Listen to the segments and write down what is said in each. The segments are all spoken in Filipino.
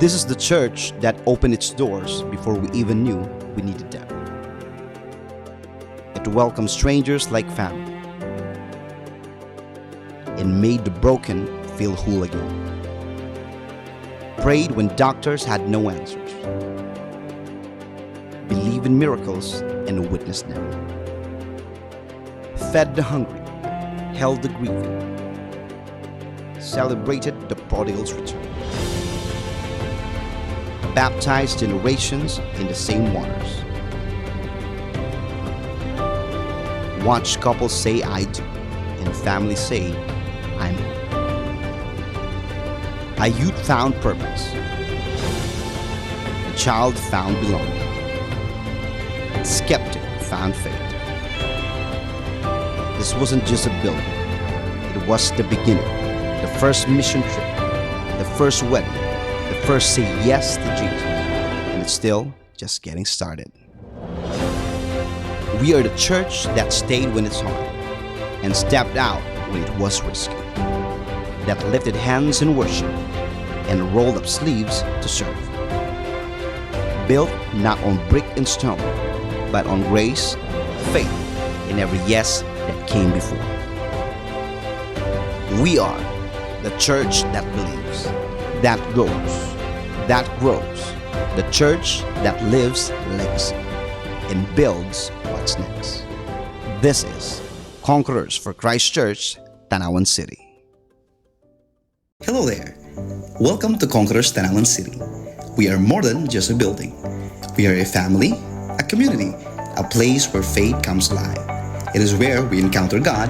This is the church that opened its doors before we even knew we needed them. It welcomed strangers like family and made the broken feel whole again. Prayed when doctors had no answers. Believed in miracles and witnessed them. Fed the hungry, held the grieving, celebrated the prodigal's return. Baptized generations in the same waters. Watched couples say I do, and families say I'm home. A youth found purpose. A child found belonging. A skeptic found faith. This wasn't just a building. It was the beginning, the first mission trip, the first wedding, the first say yes to Jesus. And it's still just getting started. We are the church that stayed when it's hard and stepped out when it was risky, that lifted hands in worship and rolled up sleeves to serve. Built not on brick and stone, but on grace, faith, and every yes that came before. We are the church that believes, that goes, that grows, the church that lives legacy and builds what's next. This is Conquerors for Christ Church, Tanawan City. Hello there. Welcome to Conquerors Tanawan City. We are more than just a building. We are a family, a community, a place where faith comes alive. It is where we encounter God,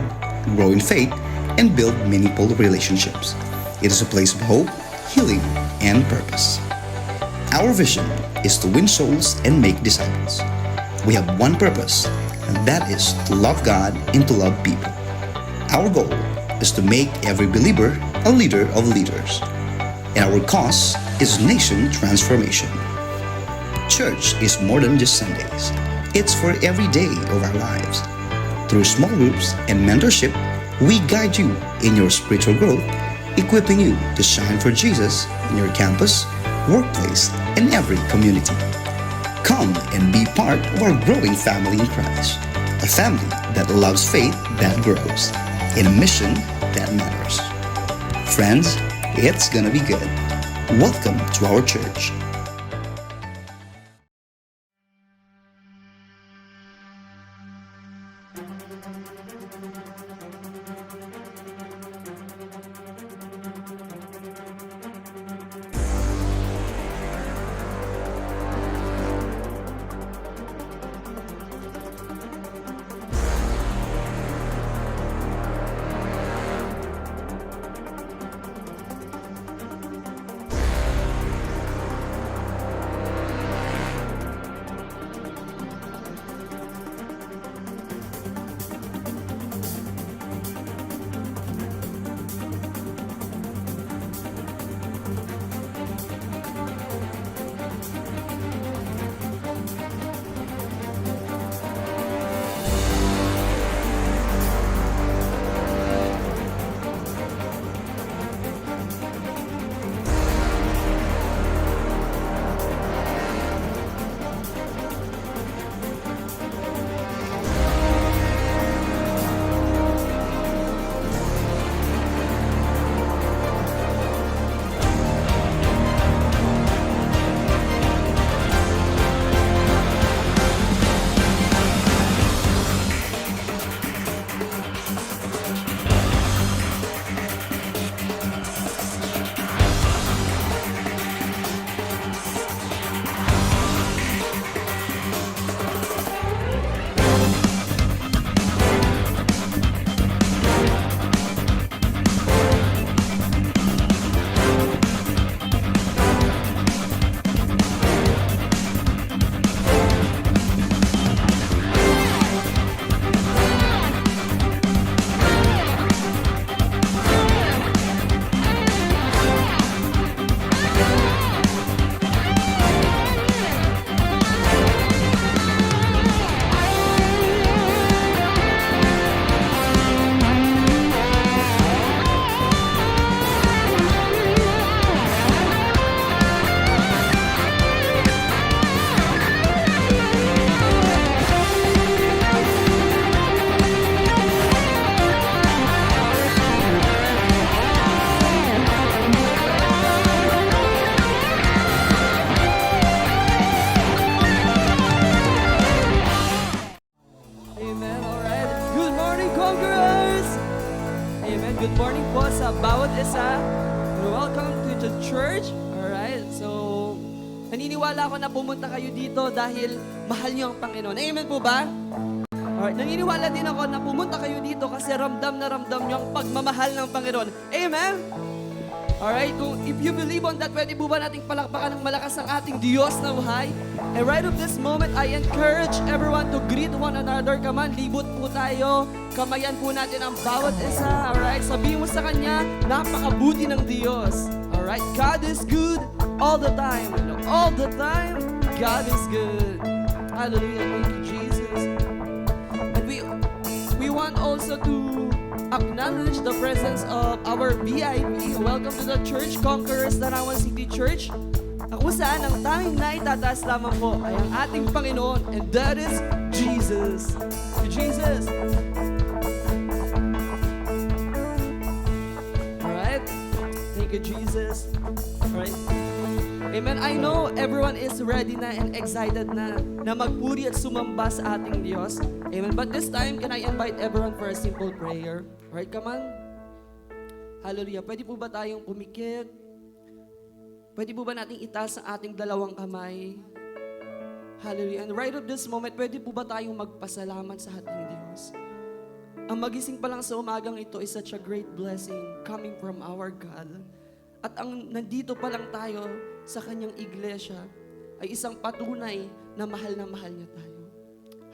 grow in faith, and build meaningful relationships. It is a place of hope, healing, and purpose. Our vision is to win souls and make disciples. We have one purpose, and that is to love God and to love people. Our goal is to make every believer a leader of leaders. And our cause is nation transformation. Church is more than just Sundays. It's for every day of our lives. Through small groups and mentorship, we guide you in your spiritual growth, equipping you to shine for Jesus in your campus, workplace, and every community. Come and be part of our growing family in Christ. A family that loves faith that grows, in a mission that matters. Friends, it's gonna be good. Welcome to our church. Conquerors! Amen. Good morning po sa bawat isa. Welcome to the church. Alright, so naniniwala ako na pumunta kayo dito dahil mahal niyo ang Panginoon. Amen po ba? Alright, naniniwala din ako na pumunta kayo dito kasi ramdam na ramdam niyo ang pagmamahal ng Panginoon. Amen? Alright, if you believe on that, pwede po ba nating palakpakan ng malakas ang ating Diyos na buhay? And right of this moment, I encourage everyone to greet one another. Come on, libot po tayo. Kamayan po natin ang bawat isa. Alright, sabihin mo sa Kanya, napakabuti ng Diyos. Alright, God is good all the time. All the time, God is good. Hallelujah, thank you, Jesus. And we want also to acknowledge the presence of our VIP. Welcome to the church, Conquerors Tanawan City Church. Kung saan ang tanging naitataas lamang po ay ang ating Panginoon, and that is Jesus. Jesus. Alright. Thank you, Jesus. Alright. Amen. I know everyone is ready na and excited na magpuri at sumamba sa ating Diyos. Amen. But this time, can I invite everyone for a simple prayer? Alright, come on. Hallelujah. Pwede po ba tayong pumikit? Pwede po ba nating itaas ang ating dalawang kamay? Hallelujah. And right of this moment, pwede po ba tayong magpasalamat sa ating Diyos? Ang magising pa lang sa umagang ito is such a great blessing coming from our God. At ang nandito pa lang tayo sa Kanyang iglesia ay isang patunay na mahal niya tayo.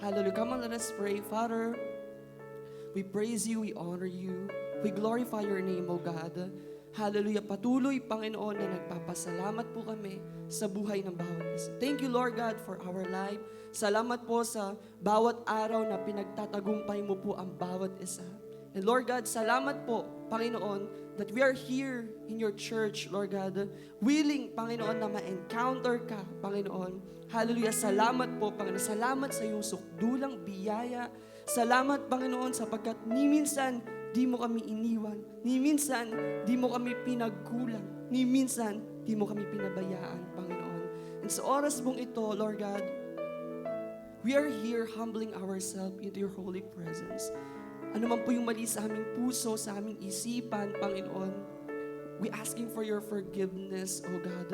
Hallelujah. Come on, let us pray. Father, we praise you, we honor you, we glorify your name, O God. Hallelujah. Patuloy, Panginoon, na nagpapasalamat po kami sa buhay ng bawat isa. Thank you, Lord God, for our life. Salamat po sa bawat araw na pinagtatagumpay mo po ang bawat isa. And Lord God, salamat po, Panginoon, that we are here in your church, Lord God, willing, Panginoon, na ma-encounter ka, Panginoon. Hallelujah. Salamat po, Panginoon. Salamat sa iyong sukdulang biyaya. Salamat, Panginoon, sapagkat ni minsan, di mo kami iniwan. Ni minsan, di mo kami pinagkulang. Ni minsan, di mo kami pinabayaan, Panginoon. And sa oras mong ito, Lord God, we are here humbling ourselves into your holy presence. Ano man po yung mali sa aming puso, sa aming isipan, Panginoon, we asking for your forgiveness, O God.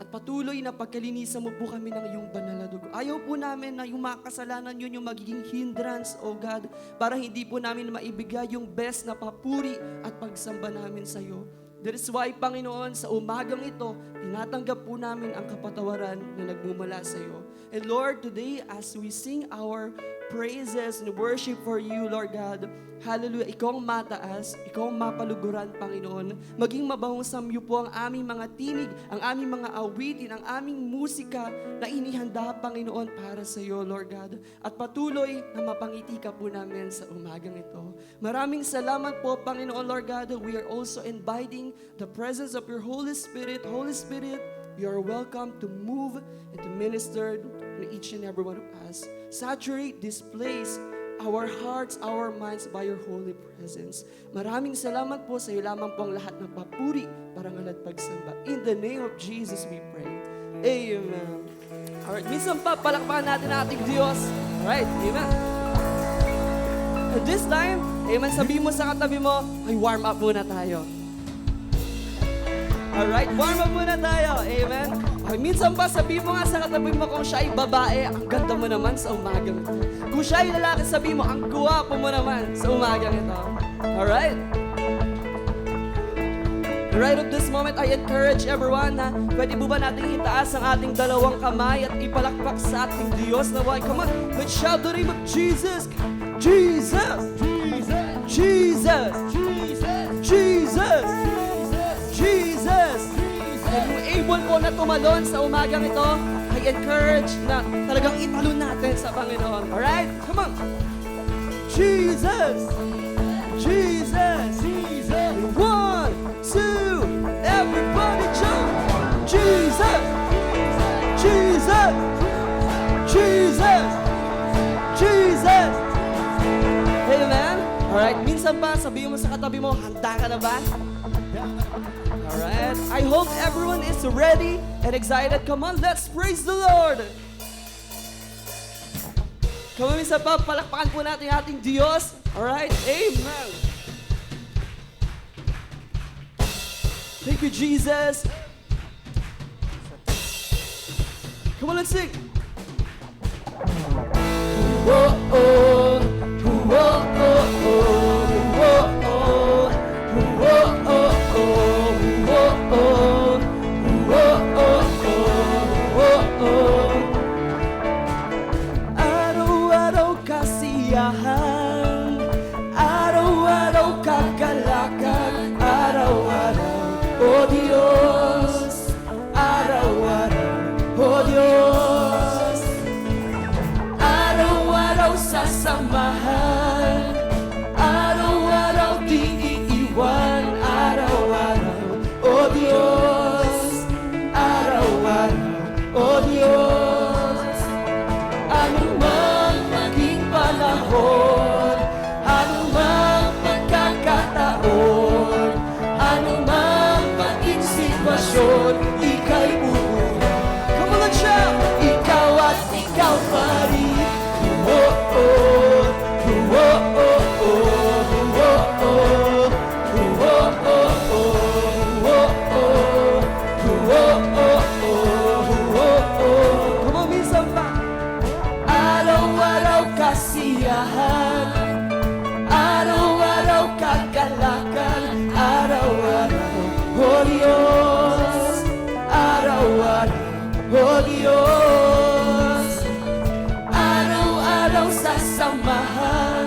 At patuloy na pagkalinisan mo po kami ng iyong banal na dugo. Ayaw po namin na yung mga kasalanan yun yung magiging hindrance, O God, para hindi po namin maibigay yung best na papuri at pagsamba namin sa iyo. That is why, Panginoon, sa umagang ito, tinatanggap po namin ang kapatawaran na nagmumula sa iyo. And Lord, today, as we sing our praises and worship for you, Lord God, hallelujah, ikaw ang mataas, ikaw ang mapaluguran, Panginoon. Maging mabahong samyo po ang aming mga tinig, ang aming mga awitin, ang aming musika na inihanda, Panginoon, para sa iyo, Lord God. At patuloy na mapangiti ka po namin sa umagang ito. Maraming salamat po, Panginoon, Lord God. We are also inviting the presence of your Holy Spirit. Holy Spirit, you are welcome to move and to minister to each and every one of us. Saturate this place, our hearts, our minds by your holy presence. Maraming salamat po sa iyo lamang po ang lahat ng papuri, parangal at pagsamba. In the name of Jesus we pray. Amen. Alright, minsan pa, palakpakan natin ang ating Diyos. Alright, amen. At this time, amen, sabihin mo sa katabi mo, ay warm up muna tayo. Alright, warm up muna tayo. Amen. Okay, minsan pa, sabihin mo nga sa katabi mo kung siya ay babae, ang ganda mo naman sa umagang ito. Kung siya ay lalaki, sabihin mo, ang guwapo mo naman sa umagang ito. Alright? Right at this moment, I encourage everyone na pwede po ba natin itaas ang ating dalawang kamay at ipalakpak sa ating Diyos na buhay. Come on, let's shout the name of Jesus. Jesus! Jesus! Jesus! Jesus! Jesus! Jesus! And kung able po na tumalon sa umagang ito, I encourage na talagang italon natin sa Panginoon. Alright? Come on! Jesus! Jesus! Jesus! 1, 2, everybody jump! Jesus! Jesus! Jesus! Jesus! Amen? Alright, minsan pa, sabihin mo sa katabi mo, handa ka na ba? Alright, I hope everyone is ready and excited. Come on, let's praise the Lord! Come on, minsan pa, palakpakan po natin ang ating Diyos. Alright? Amen. Thank you, Jesus. Come on, let's sing. Whoa, oh, whoa, oh, oh, whoa, oh, whoa, oh, oh, whoa, oh, whoa, oh, oh, oh. Araw-araw kasiyahan, araw-araw kagalakan, araw-araw, oh Diyos, araw-araw, oh Diyos, araw-araw sasamahan, araw-araw di iiwan, araw-araw, oh Diyos, araw-araw, oh Diyos, anumang maging panahon, anumang pagkakataon, anumang maging sitwasyon, ika'y pupuri. Come on, let's shout! Ikaw at ikaw pa rin. Oh, oh, oh, oh, oh, oh, oh, oh, oh, oh, oh. Come on, minsan pa. Araw-araw kasiyahan, araw-araw kagalakan, araw-araw, oh Diyos, araw-araw, oh Diyos, araw-araw sasamahan,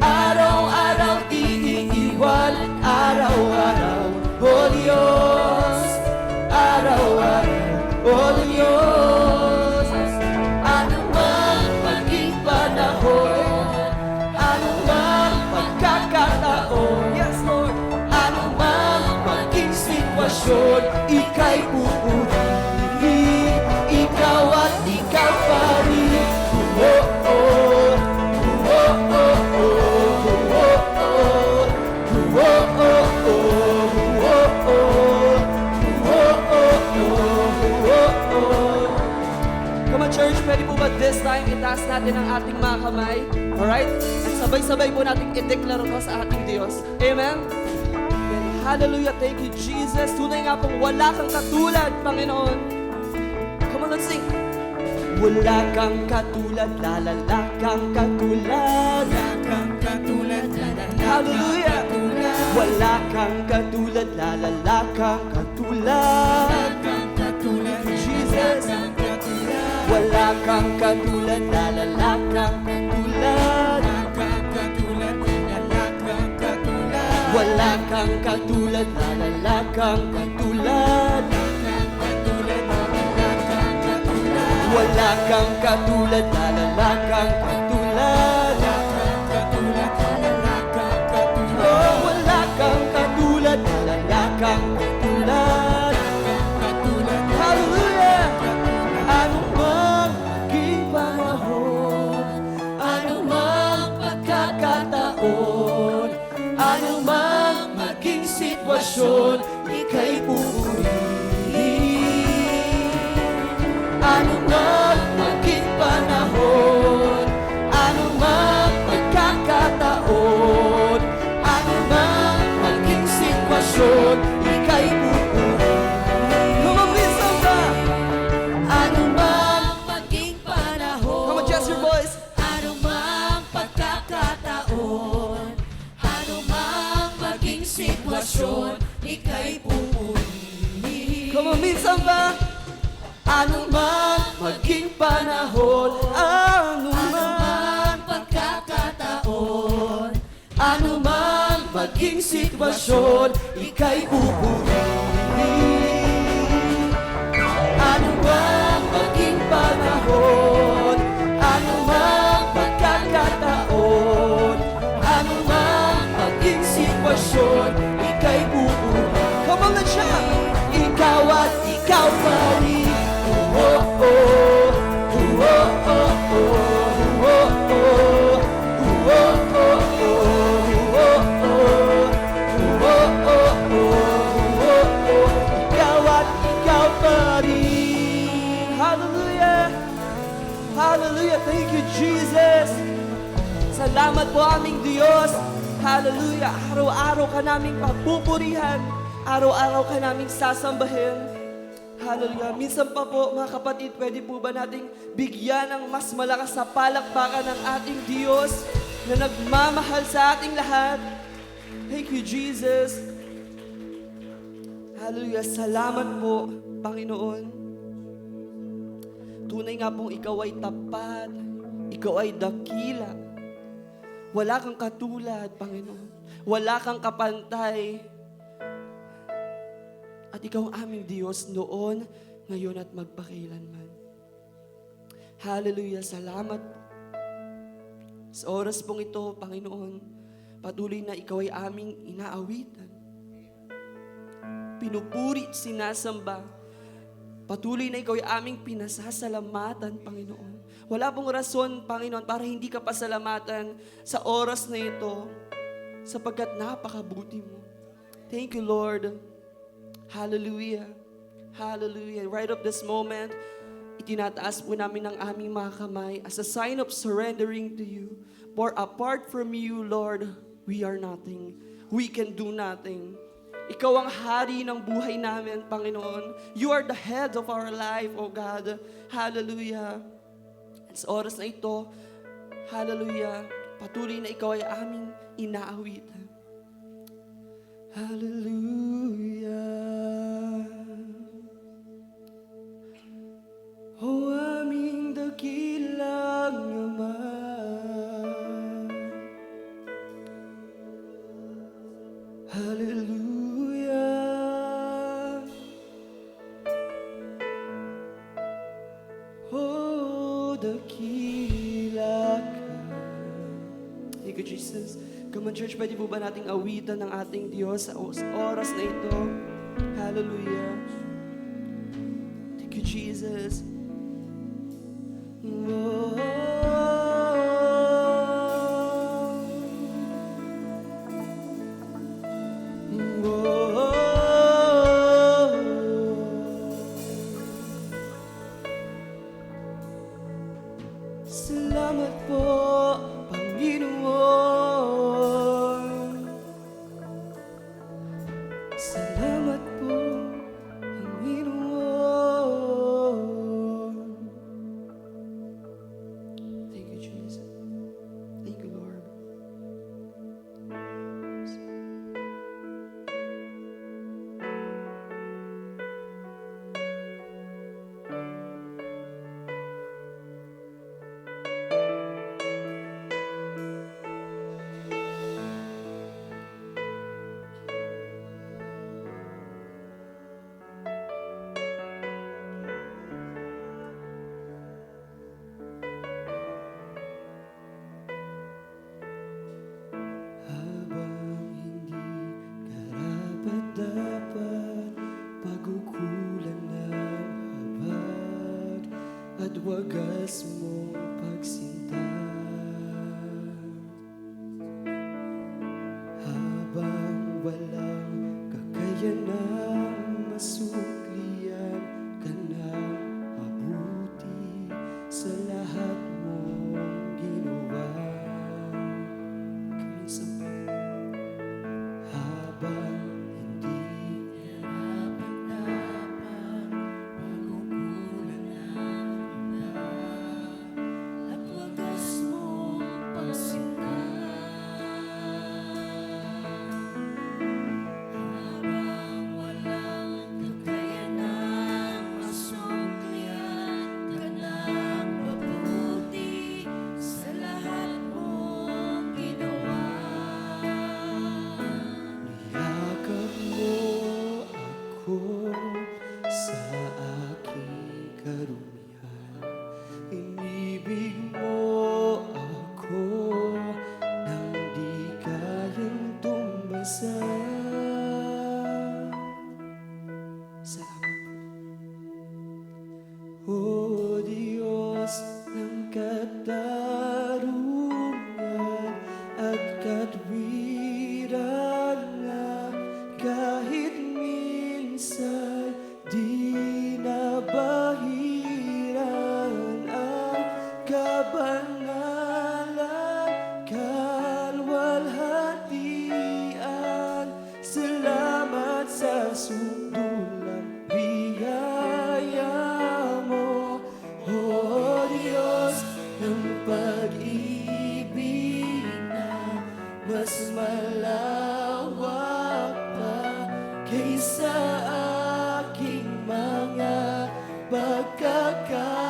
araw-araw di iiwan, araw-araw, oh Diyos, araw-araw, oh Diyos, anumang maging panahon, anumang pagkakataon, yes Lord, anumang maging sitwasyon, ika'y pupuri, ikaw at ikaw pa rin. Oh, oh, oh, oh, oh, oh, oh, oh, Come on, church, pwede po ba this time itaas natin ang ating mga kamay? Alright? At sabay-sabay po natin i-declare ito sa ating Diyos. Amen? And hallelujah, thank you, Jesus. Tunay nga pong wala kang katulad, Panginoon. Come on, let's sing. Wala kang katulad, lalala kang katulad. Hallelujah! Wala kang katulad, lalala kang katulad. Jesus! Wala kang katulad, lalala kang katulad. Wala kang katulad, lalala kang katulad. Wala kang katulad, lalala kang katulad. Oh, wala kang katulad, lalala kang katulad. Hallelujah! Anumang maging panahon, anumang pagkakataon, anumang maging sitwasyon, ika'y pupurihin. Anumang maging panahon, anumang pagkakataon, anumang maging sitwasyon, ika'y pupurihin. Kumamisa ba? Anumang maging panahon, Come on, just your voice. anumang pagkakataon, anumang maging sitwasyon, ika'y pupurihin. Kumamisa ba? Anumang maging panahon, Anumang pagkakataon, anumang maging sitwasyon, ika'y pupurihin. Anumang maging panahon, anumang pagkakataon, anumang maging sitwasyon, ika'y pupurihin. Come on, let's shout! Ikaw at ikaw pa rin. Oh, oh, oh, oh, oh, oh, oh, oh, oh, oh, oh, oh, oh, oh, oh, oh, Salamat po aming Diyos. Hallelujah. Araw-araw ka naming papupurihan. Araw-araw ka naming sasambahin. Hallelujah. Minsan pa po, mga kapatid, pwede po ba nating bigyan ng mas malakas na palakpakan ng ating Diyos na nagmamahal sa ating lahat? Thank you, Jesus. Hallelujah. Salamat po, Panginoon. Tunay nga pong ikaw ay tapat. Ikaw ay dakila. Wala kang katulad, Panginoon. Wala kang kapantay. At ikaw ang aming Diyos noon, ngayon at magpakailanman. Hallelujah. Salamat. Sa oras pong ito, Panginoon, patuloy na ikaw ay aming inaawitan. Pinupuri, sinasamba. Patuloy na ikaw ay aming pinasasalamatan, Panginoon. Wala pong rason, Panginoon, para hindi ka pasalamatan sa oras na ito, sapagkat napakabuti mo. Thank you, Lord. Hallelujah. Hallelujah. Right up this moment, itinataas po namin ang aming mga kamay as a sign of surrendering to you. For apart from you, Lord, we are nothing. We can do nothing. Ikaw ang hari ng buhay namin, Panginoon. You are the head of our life, O God. Hallelujah. At sa oras na ito, hallelujah, patuloy na ikaw ay aming inaawitan. Hallelujah. O aming dakilang Ama, hallelujah. O dakila ka. Thank you, Jesus. Come on, church, pwede po ba nating awitan ng ating Diyos sa oras na ito? Hallelujah. Thank you, Jesus. Oh. Salamat po, Panginoon. Salamat po, Panginoon. Thank you, Jesus. Thank you, Lord. Habang hindi karapat-dapat, pagkukulan ng habag at wagas mong pagsinta. Habang walang kakayanang masuklian ka ng mabuti sa lahat mong ginawa. Habang hindi karapat-dapat, pagkukulan ng habag at wagas mong pagsinta. Habang walang kakayanang masuklian ka ng mabuti sa lahat mong ginawa. Niyakap mo ako sa aking karumihan. Inibig mo ako nang di kayang tumbasan. Salamat. O Diyos ng katarungan at katwiran, kahit minsan di nabahiran ang kabanalan, mas malawak pa kaysa aking mga pagkakasala.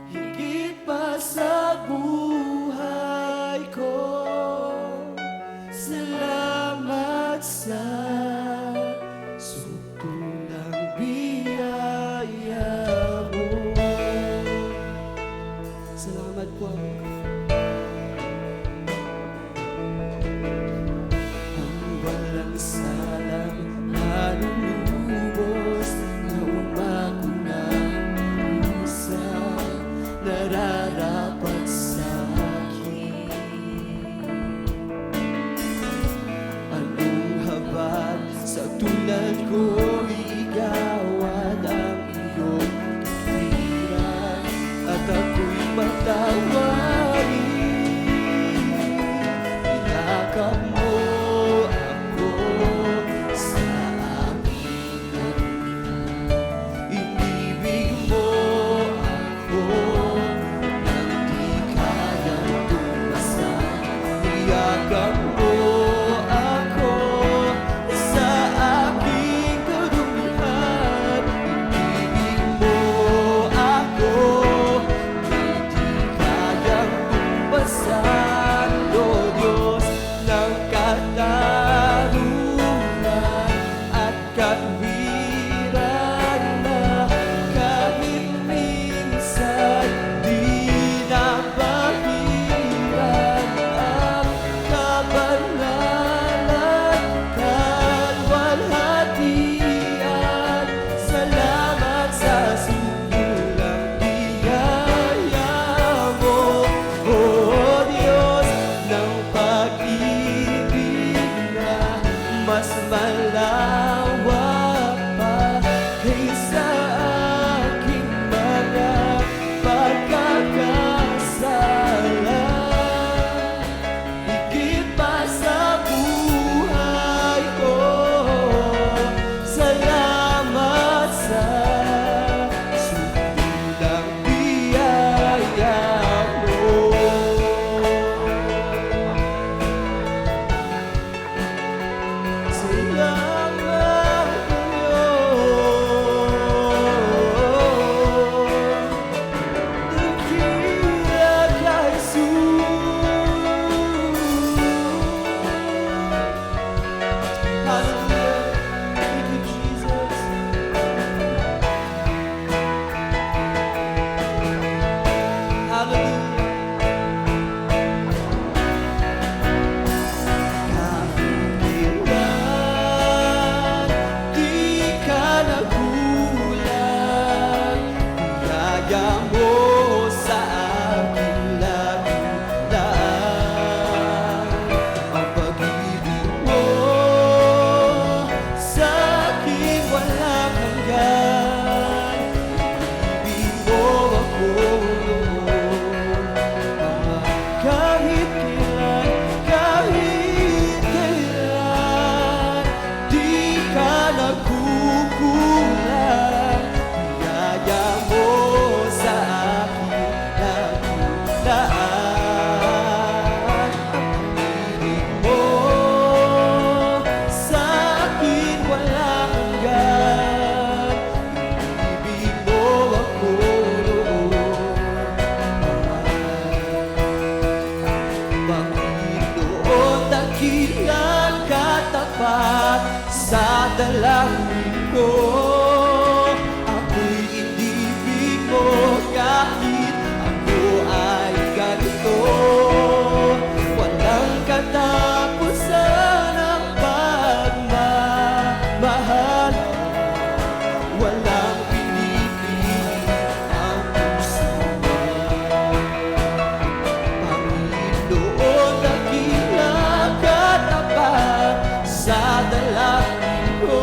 Higit pa sa buhay ko, salamat sa sutulang biyaya mo. Salamat po. Ang walang salang manunubos na umago ng pusa nararapat sa akin. Anong habag sa tulad ko, igawad ang iyong katwiran at ako'y patawarin. Yakap mo ako sa aking narunan. Inibig mo ako nang di kayang tumasan. Yakap mo ako sa aking karumihan. Inibig mo ako nang di kayang tumasan. O Diyos ng katarungan at katwiran na kahit minsan di napahiran ang kabanalan, kalwalhatian. Salamat sa sukulang biyaya mo, O Diyos ng pag-ibig na mas malawak pa kaysa aking mga pagkakasala. Higit pa sa buhay ko, salamat sa sukulang biyaya mo. Salamat Panginoon, dakila ka Jesus. Hallelujah, thank you Jesus. Hallelujah. Kahit di ka nagulang, biyaya mo sa aking laging daan. Ang pag-ibig mo sa aking walang hanggan. Ibig mo ako kahit kailan, di ka nagkukulang. Biyaya mo sa aking laging daan. Ang pag-ibig mo sa akin walang hanggan. Ibig mo ako Panginoon, dakilang katapat sa dalangin ko. Ako'y inibig mo kahit ako ay ganito. Walang katapusan ang pagmamahal. Walang pinipili ang puso mo. Panginoon, dakilang katapat sa dalangin ko.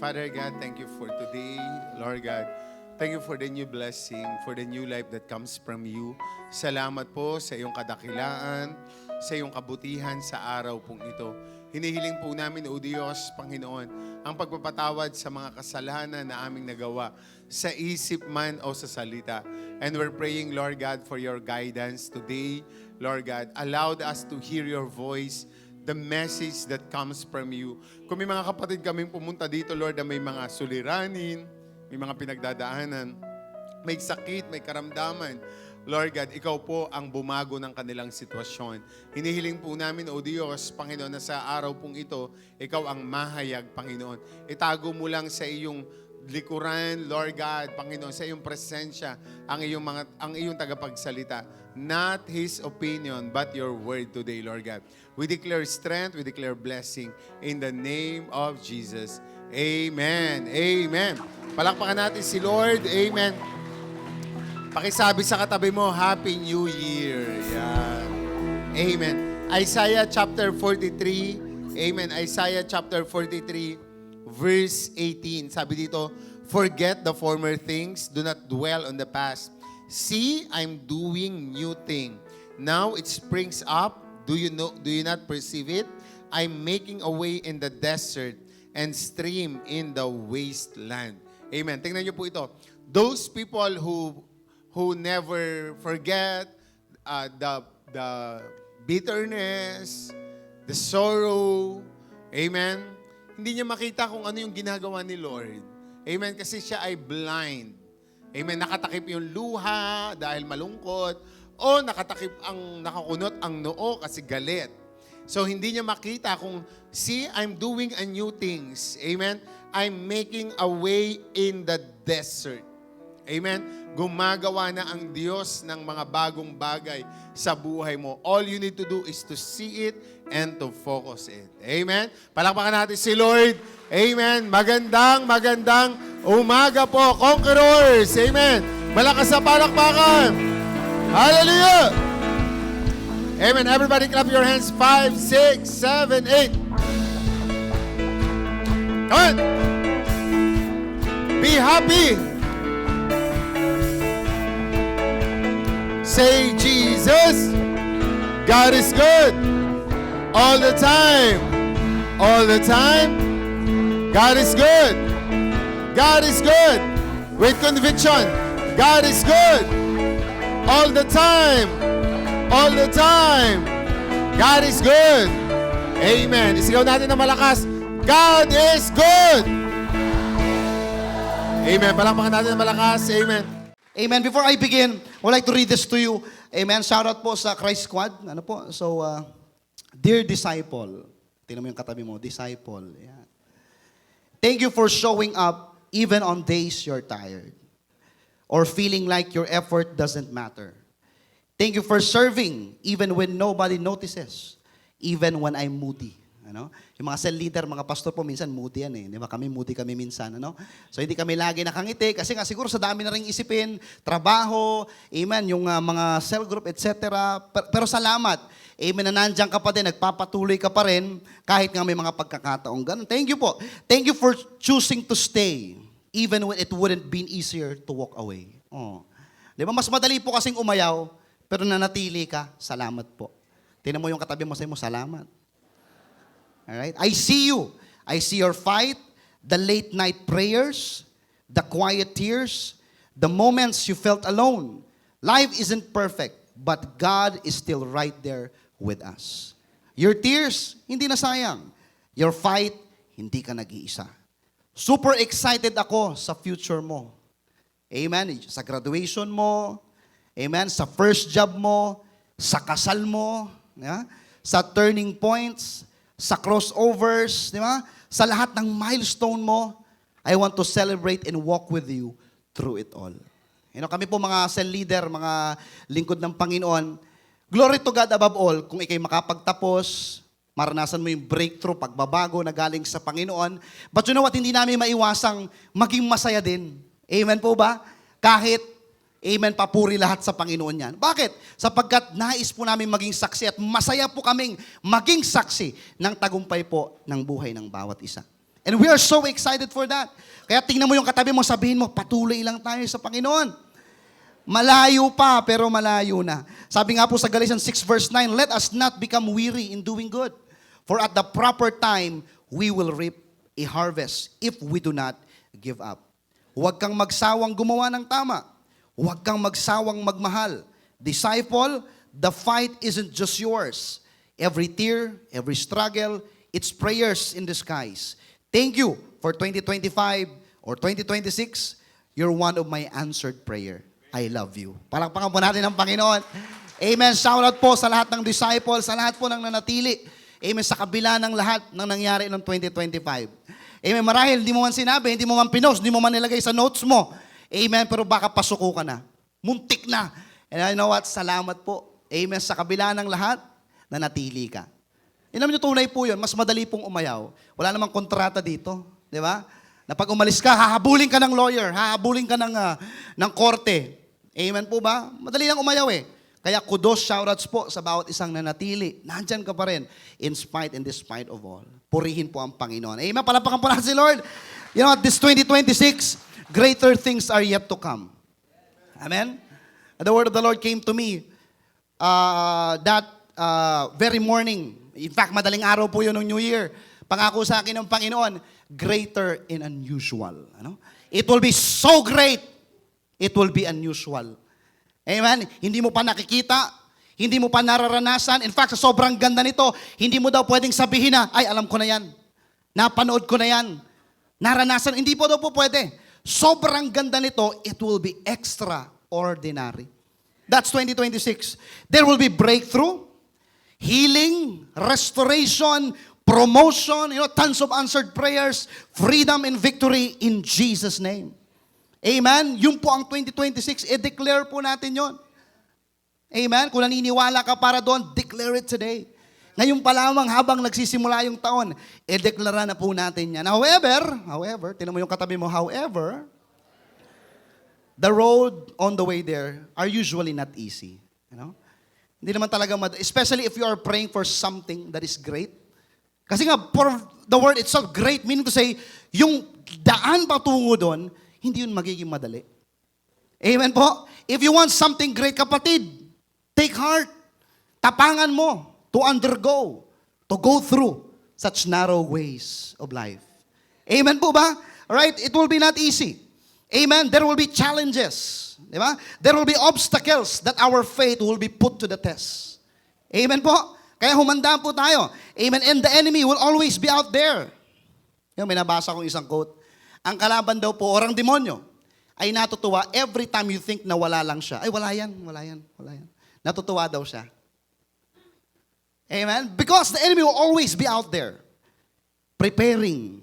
Father God, thank you for today. Lord God, thank you for the new blessing, for the new life that comes from you. Salamat po sa iyong kadakilaan, sa iyong kabutihan sa araw pong ito. Hinihiling po namin, O Diyos, Panginoon, ang pagpapatawad sa mga kasalanan na aming nagawa sa isip man o sa salita. And we're praying, Lord God, for your guidance today. Lord God, allowed us to hear your voice, the message that comes from you. Kung may mga kapatid kaming pumunta dito, Lord, na may mga suliranin, may mga pinagdadaanan, may sakit, may karamdaman, Lord God, ikaw po ang bumago ng kanilang sitwasyon. Hinihiling po namin, O Diyos, Panginoon, na sa araw pong ito, ikaw ang mahayag, Panginoon. Itago mo lang sa iyong likuran, Lord God, Panginoon, sa iyong presensya, ang iyong tagapagsalita. Not His opinion, but your word today, Lord God. We declare strength, we declare blessing in the name of Jesus. Amen. Amen. Palakpakan natin si Lord. Amen. Pakisabi sa katabi mo, Happy New Year. Yan. Amen. Isaiah chapter 43. Amen. Isaiah chapter 43, verse 18. Sabi dito, forget the former things, do not dwell on the past. See, I'm doing new thing. Now it springs up. Do you not perceive it? I'm making a way in the desert and stream in the wasteland. Amen. Tingnan niyo po ito. Those people who never forget the bitterness, the sorrow. Amen. Hindi niya makita kung ano yung ginagawa ni Lord. Amen. Kasi siya ay blind. Amen. Nakatakip yung luha dahil malungkot o nakakunot ang noo kasi galit. So hindi niya makita kung, see, I'm doing a new things. Amen. I'm making a way in the desert. Amen. Gumagawa na ang Diyos ng mga bagong bagay sa buhay mo. All you need to do is to see it and to focus it. Amen. Palakpakan natin si Lord. Amen. Magandang umaga po, Conquerors. Amen. Malakas sa palakpakan. Hallelujah. Amen. Everybody clap your hands. 5, 6, 7, 8. Come on. Be happy. Say, Jesus, God is good. All the time. All the time. God is good. God is good. With conviction. God is good. All the time. All the time. God is good. Amen. Isigaw natin na malakas. God is good. Amen. Palakpakan natin na malakas. Amen. Amen. Before I begin, I would like to read this to you. Amen. Shout out po sa Christ Squad. Ano po? So, dear disciple. Tingnan mo yung katabi mo. Disciple. Yan. Thank you for showing up even on days you're tired or feeling like your effort doesn't matter. Thank you for serving even when nobody notices, even when I'm moody. Ano? Yung mga cell leader, mga pastor po, minsan moody yan eh. Di ba? Kami moody kami minsan. Ano? So hindi kami lagi nakangiti kasi nga siguro sa dami na rin isipin, trabaho, amen, yung mga cell group, etc. Pero salamat. Amen na nandiyan ka pa din, nagpapatuloy ka pa rin kahit nga may mga pagkakataong ganun. Thank you po. Thank you for choosing to stay even when it wouldn't been easier to walk away. Oh. Di ba? Mas madali po kasing umayaw pero nanatili ka. Salamat po. Tingnan mo yung katabi mo, mo, salamat. Alright? I see you. I see your fight, the late night prayers, the quiet tears, the moments you felt alone. Life isn't perfect, but God is still right there with us. Your tears, hindi na sayang. Your fight, hindi ka nag-iisa. Super excited ako sa future mo. Amen? Sa graduation mo, amen? Sa first job mo, sa kasal mo, yeah? Sa turning points, sa crossovers, di ba? Sa lahat ng milestone mo, I want to celebrate and walk with you through it all. You know, kami po mga cell leader, mga lingkod ng Panginoon, glory to God above all, kung ikay makapagtapos, maranasan mo yung breakthrough, pagbabago na galing sa Panginoon. But you know what, hindi namin maiwasang maging masaya din. Amen po ba? Kahit amen, papuri lahat sa Panginoon yan. Bakit? Sapagkat nais po namin maging saksi at masaya po kaming maging saksi ng tagumpay po ng buhay ng bawat isa. And we are so excited for that. Kaya tingnan mo yung katabi mo, sabihin mo, patuloy lang tayo sa Panginoon. Malayo pa, pero malayo na. Sabi nga po sa Galatians 6 verse 9, let us not become weary in doing good. For at the proper time, we will reap a harvest if we do not give up. Huwag kang magsawang gumawa ng tama. Huwag kang magsawang magmahal. Disciple, the fight isn't just yours. Every tear, every struggle, it's prayers in disguise. Thank you for 2025 or 2026. You're one of my answered prayer. I love you. Palakpakan po natin ang Panginoon. Amen. Shout out po sa lahat ng disciples, sa lahat po ng nanatili. Amen. Sa kabila ng lahat ng nangyari noong 2025. Amen. Marahil hindi mo man sinabi, hindi mo man pinost, hindi mo man nilagay sa notes mo. Amen. Pero baka pasuko ka na. Muntik na. And I know what? Salamat po. Amen. Sa kabila ng lahat, nanatili ka. Alam niyo, tunay po yun. Mas madali pong umayaw. Wala namang kontrata dito. Di ba? Na pag umalis ka, hahabulin ka ng lawyer, hahabulin ka ng korte. Amen po ba? Madali lang umayaw eh. Kaya kudos, shoutouts po sa bawat isang nanatili. Nandyan ka pa rin. In spite and despite of all. Purihin po ang Panginoon. Amen. Palapakan po natin si Lord. You know, this 2026, greater things are yet to come. Amen. And the word of the Lord came to me that very morning. In fact, madaling araw po yun ng New Year. Pangako sa akin ng Panginoon, greater and unusual. Ano? It will be so great, it will be unusual. Amen? Hindi mo pa nakikita, hindi mo pa nararanasan. In fact, sa sobrang ganda nito, hindi mo daw pwedeng sabihin na, ay, alam ko na yan. Napanood ko na yan. Naranasan. Hindi po daw po pwede. Sobrang ganda nito, it will be extraordinary. That's 2026. There will be breakthrough, healing, restoration, promotion, tons of answered prayers, freedom and victory in Jesus' name. Amen? Yun po ang 2026. I-declare po natin yon. Amen? Kung naniniwala ka para doon, declare it today. Ngayon pa lamang habang nagsisimula yung taon, i-declare na po natin yan. However, tinan mo yung katabi mo, however, the road on the way there are usually not easy. Hindi naman talaga, especially if you are praying for something that is great. Kasi nga, for the word itself, great, meaning to say, yung daan patungo doon, hindi yun magiging madali. Amen po? If you want something great, kapatid, take heart. Tapangan mo to undergo, to go through such narrow ways of life. Amen po ba? Alright? It will be not easy. Amen? There will be challenges. Di ba? There will be obstacles that our faith will be put to the test. Amen po? Kaya humanda po tayo. Amen? And the enemy will always be out there. Yung may nabasa kong isang quote. Ang kalaban daw po, orang demonyo, ay natutuwa every time you think na wala lang siya. Ay, wala yan. Natutuwa daw siya. Amen? Because the enemy will always be out there. Preparing.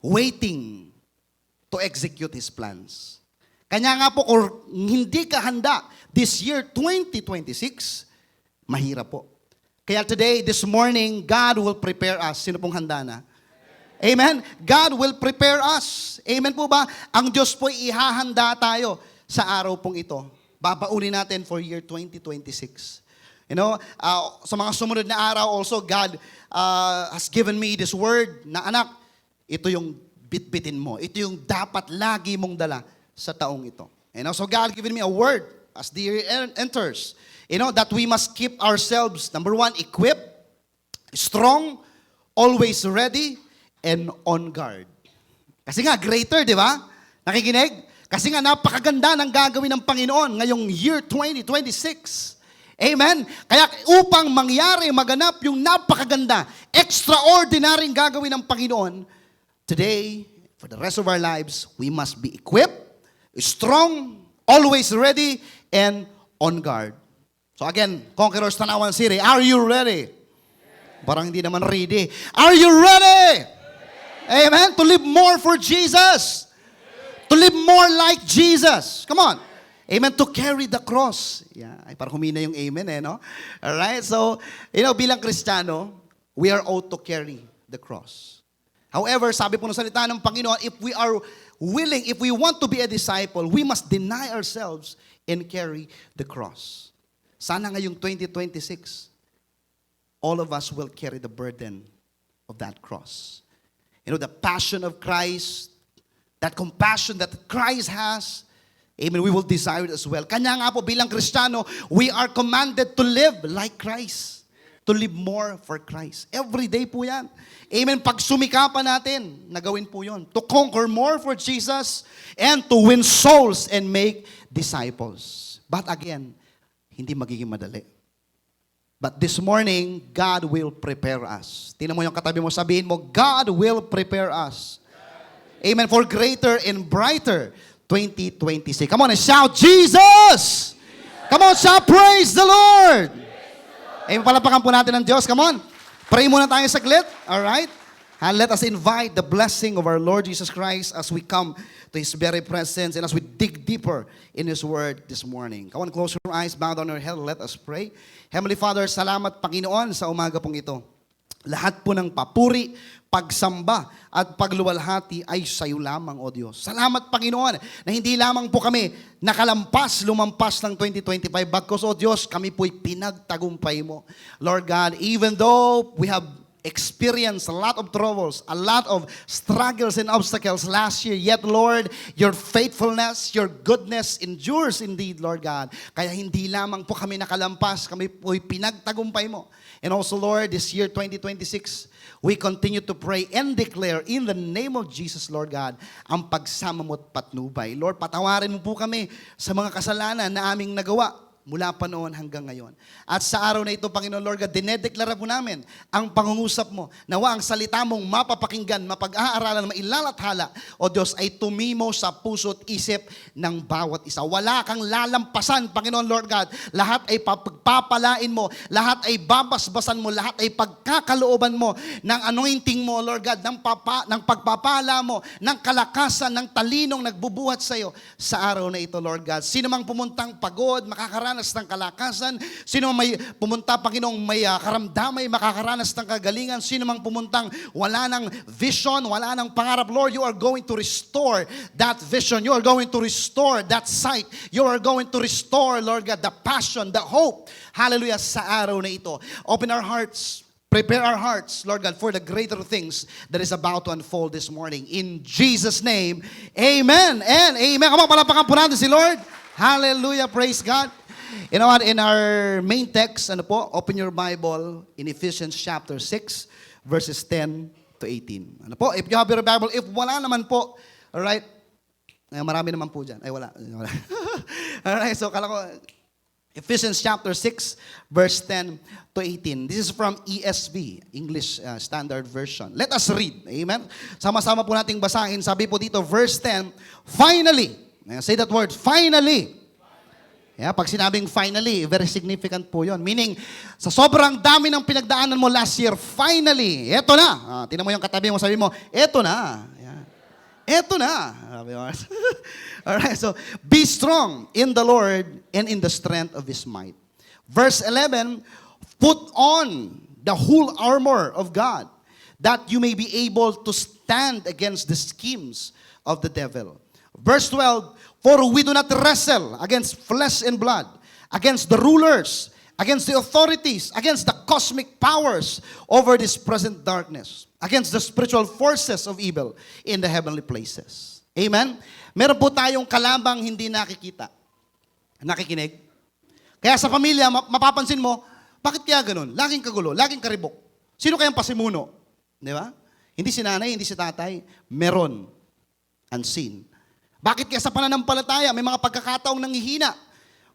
Waiting to execute his plans. Kanya nga po, kung hindi ka handa this year, 2026, mahirap po. Kaya today, this morning, God will prepare us. Sino pong handa na? Amen? God will prepare us. Amen po ba? Ang Diyos po ihahanda tayo sa araw pong ito. Babaunin natin for year 2026. Sa mga sumunod na araw also, God has given me this word na anak, ito yung bitbitin mo. Ito yung dapat lagi mong dala sa taong ito. So God given me a word as the year enters. That we must keep ourselves, number one, equipped, strong, always ready, and on guard. Kasi nga, greater, di ba? Nakikinig? Kasi nga, napakaganda ng gagawin ng Panginoon ngayong year 2026. Amen? Kaya upang mangyari, maganap yung napakaganda, extraordinary gagawin ng Panginoon, today, for the rest of our lives, we must be equipped, strong, always ready, and on guard. So again, Conquerors Tanawan City, are you ready? Parang hindi naman ready. Are you ready? Amen? To live more for Jesus. To live more like Jesus. Come on. Amen? To carry the cross. Yeah, ay parang humina yung amen no? Alright, so, bilang Kristiyano, we are all to carry the cross. However, sabi po ng salita ng Panginoon, if we are willing, if we want to be a disciple, we must deny ourselves and carry the cross. Sana ngayong 2026, all of us will carry the burden of that cross. the passion of Christ, that compassion that Christ has, amen, we will desire it as well. Kanya nga po, bilang Kristiyano, we are commanded to live like Christ. To live more for Christ. Every day po yan. Amen. Pag sumikapan natin, nagawin po yon. To conquer more for Jesus and to win souls and make disciples. But again, hindi magiging madali. But this morning, God will prepare us. Tingnan mo yung katabi mo, sabihin mo, God will prepare us. Amen. For greater and brighter 2026. Come on and shout, Jesus! Come on, shout, praise the Lord! Amen. Palapakan po natin ng Diyos. Come on. Pray muna tayo saglit. Alright? And let us invite the blessing of our Lord Jesus Christ as we come to His very presence and as we dig deeper in His Word this morning. Come on, close your eyes, bow down your head, let us pray. Heavenly Father, salamat Panginoon sa umaga pong ito. Lahat po ng papuri, pagsamba at pagluwalhati ay sa iyo lamang, O Diyos. Salamat Panginoon na hindi lamang po kami lumampas ng 2025, bagkus, O Diyos, kami po'y pinagtagumpay mo. Lord God, even though we have experienced a lot of troubles, a lot of struggles and obstacles last year, yet Lord, your faithfulness, your goodness endures indeed, Lord God. Kaya hindi lamang po kami nakalampas, kami po'y pinagtagumpay mo. And also, Lord, this year 2026, we continue to pray and declare in the name of Jesus, Lord God, ang pagsama mo at patnubay. Lord, patawarin mo po kami sa mga kasalanan na aming nagawa mula pa noon hanggang ngayon. At sa araw na ito, Panginoon Lord God, dinedeklara po namin ang pangungusap mo. Nawa ang salita mong mapapakinggan, mapag-aaralan, mailalathala, O Diyos, ay tumimo sa puso at isip ng bawat isa. Wala kang lalampasan, Panginoon Lord God. Lahat ay pagpapalain mo, lahat ay babasbasan mo, lahat ay pagkakalooban mo ng anointing mo, Lord God, ng pagpapala mo, ng kalakasan, ng talinong nagbubuhat sa iyo sa araw na ito, Lord God. Sino mang pumuntang pagod, makakaranas ng kalakasan. Sino may pumunta, Panginoong, may karamdamay, makakaranas ng kagalingan. Sino mang pumuntang wala ng vision, wala ng pangarap, Lord, you are going to restore that vision. You are going to restore that sight. You are going to restore, Lord God, the passion, the hope. Hallelujah, sa araw na ito. Open our hearts. Prepare our hearts, Lord God, for the greater things that is about to unfold this morning. In Jesus' name, amen and amen. Come on, palapakan po natin si Lord. Hallelujah, praise God. You know what, in our main text, open your Bible in Ephesians chapter 6, verses 10 to 18. If you have your Bible, if wala naman po, alright, marami naman po dyan. Ay, wala. Alright, so kala ko, Ephesians chapter 6, verse 10 to 18. This is from ESV, English Standard Version. Let us read. Amen? Sama-sama po nating basahin. Sabi po dito, verse 10, finally, say that word, finally. Yeah, pag sinabing finally, very significant po yon. Meaning, sa sobrang dami ng pinagdaanan mo last year, finally, eto na. Tingnan mo yung katabi mo, sabi mo, eto na. Yeah. Eto na. Alright, so, be strong in the Lord and in the strength of His might. Verse 11, put on the whole armor of God, that you may be able to stand against the schemes of the devil. Verse 12, for we do not wrestle against flesh and blood, against the rulers, against the authorities, against the cosmic powers over this present darkness, against the spiritual forces of evil in the heavenly places. Amen? Meron po tayong kalabang hindi nakikita. Nakikinig? Kaya sa pamilya, mapapansin mo, bakit kaya ganun? Laging kagulo, laging karibok. Sino kayang pasimuno? Di ba? Hindi si nanay, hindi si tatay. Meron. Unseen. Bakit kaya sa pananampalataya, may mga pagkakataong nanghihina?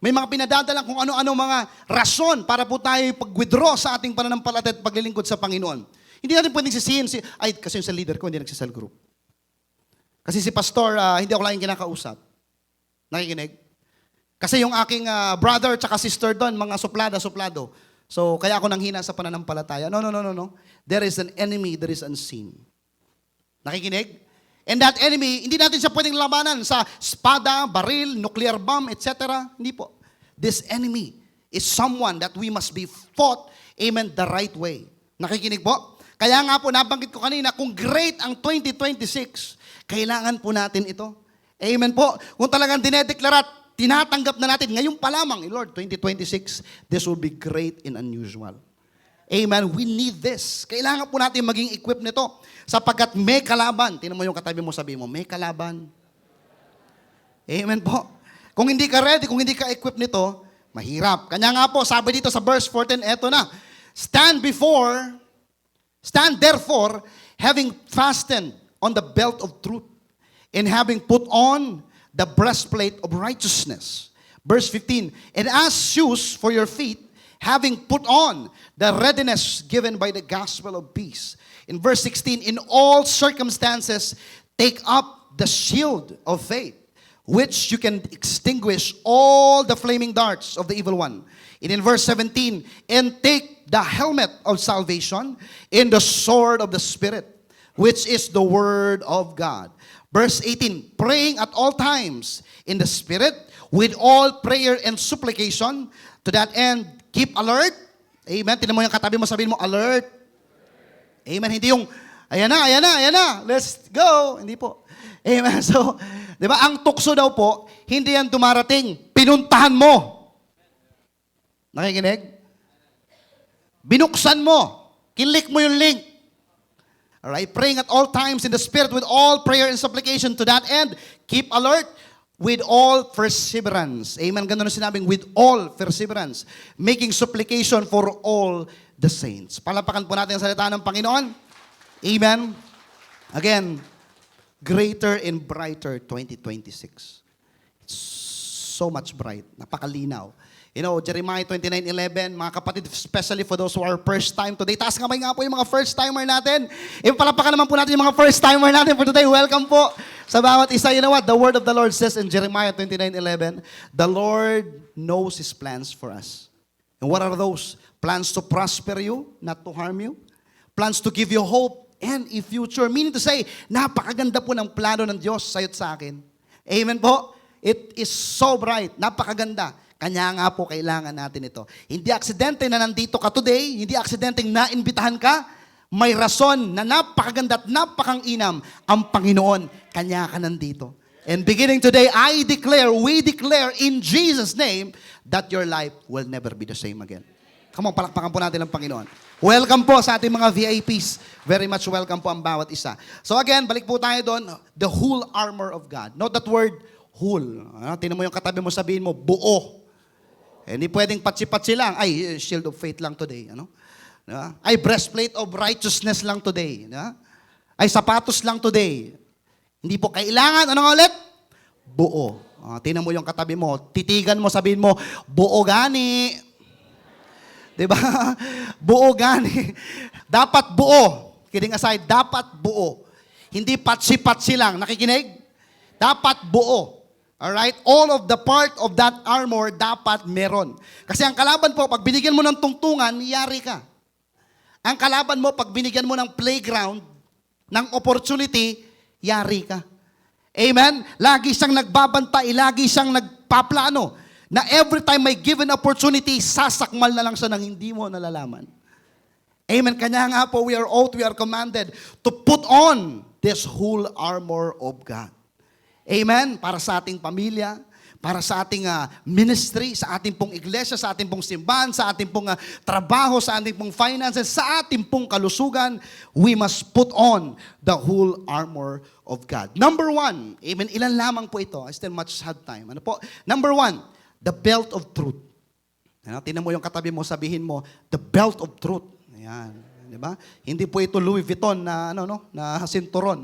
May mga pinadadalang kung ano-ano mga rason para po tayo pag-withdraw sa ating pananampalataya at paglilingkod sa Panginoon. Hindi natin pwedeng sisihin, ay, kasi yung sa leader ko, hindi nagsisal group. Kasi si pastor, hindi ako laging kinakausap. Nakikinig? Kasi yung aking brother at sister doon, mga suplado. So, kaya ako nanghina sa pananampalataya. No. There is an enemy that is unseen. Nakikinig? And that enemy, hindi natin siya pwedeng labanan sa espada, baril, nuclear bomb, etc. Hindi po. This enemy is someone that we must be fought, amen, the right way. Nakikinig po? Kaya nga po, nabanggit ko kanina, kung great ang 2026, kailangan po natin ito. Amen po. Kung talagang dinedeklara, tinatanggap na natin, ngayon pa lamang, Lord, 2026, this will be great and unusual. Amen. We need this. Kailangan po natin maging equipped nito. Sapagkat may kalaban. Tingnan mo yung katabi mo, sabi mo, may kalaban. Amen po. Kung hindi ka ready, kung hindi ka equipped nito, mahirap. Kanya nga po, sabi dito sa verse 14, eto na. Stand therefore, having fastened on the belt of truth, and having put on the breastplate of righteousness. Verse 15, and as shoes for your feet, having put on the readiness given by the gospel of peace. In verse 16, in all circumstances, take up the shield of faith, which you can extinguish all the flaming darts of the evil one. And in verse 17, and take the helmet of salvation and the sword of the Spirit, which is the word of God. Verse 18, praying at all times in the Spirit, with all prayer and supplication, to that end, keep alert. Amen. Tingnan mo yung katabi mo, sabihin mo, alert. Amen. Hindi yung, ayan na, let's go. Hindi po. Amen. So, di ba, ang tukso daw po, hindi yan dumarating. Pinuntahan mo. Nakikinig? Binuksan mo. Kinlik mo yung link. Alright? Praying at all times in the Spirit with all prayer and supplication. To that end, keep alert with all perseverance. Amen. Ganun ang sinabing, with all perseverance. Making supplication for all the saints. Palapakan po natin ang salita ng Panginoon. Amen. Again, greater and brighter 2026. It's so much bright. Napakalinaw. You know, Jeremiah 29:11, mga kapatid, especially for those who are first time today. Taas kamay nga po yung mga first timer natin. Ipalapakan naman po natin yung mga first timer natin for today. Welcome po sa bawat isa. You know what? The word of the Lord says in Jeremiah 29:11, the Lord knows His plans for us. And what are those? Plans to prosper you, not to harm you. Plans to give you hope and a future. Meaning to say, napakaganda po ng plano ng Diyos sa'yo't sa akin. Amen po? It is so bright. Napakaganda. Kanya nga po kailangan natin ito. Hindi aksidente na nandito ka today, hindi aksidente na naimbitahan ka, may rason na napakaganda at napakang-inam ang Panginoon. Kanya ka nandito. And beginning today, we declare in Jesus' name that your life will never be the same again. Come on, palakpakan po natin ang Panginoon. Welcome po sa ating mga VIPs. Very much welcome po ang bawat isa. So again, balik po tayo doon, the whole armor of God. Note that word, whole. Tingnan mo yung katabi mo, sabihin mo, buo. Hindi pwedeng patsi-patsi lang. Ay, shield of faith lang today. Ano? Ay, breastplate of righteousness lang today. Ay, sapatos lang today. Hindi po kailangan. Ano nga ulit? Buo. Tingnan mo yung katabi mo. Titigan mo, sabihin mo, buo gani. Diba? Buo gani. Dapat buo. Kidding aside, dapat buo. Hindi patsi-patsi lang. Nakikinig? Dapat buo. Alright? All of the part of that armor dapat meron. Kasi ang kalaban po, pag binigyan mo ng tungtungan, yari ka. Ang kalaban mo, pag binigyan mo ng playground, ng opportunity, yari ka. Amen? Lagi siyang nagbabantay, lagi siyang nagpaplano, na every time may given opportunity, sasakmal na lang siya nang hindi mo nalalaman. Amen? Kanya nga po, we are commanded to put on this whole armor of God. Amen? Para sa ating pamilya, para sa ating ministry, sa ating pong iglesia, sa ating pong simbahan, sa ating pong trabaho, sa ating pong finances, sa ating pong kalusugan, we must put on the whole armor of God. Number one, amen, ilan lamang po ito? I still much had time. Ano po? Number one, the belt of truth. Tingnan mo yung katabi mo, sabihin mo, the belt of truth. Ayan. Di ba? Hindi po ito Louis Vuitton na na sinturon,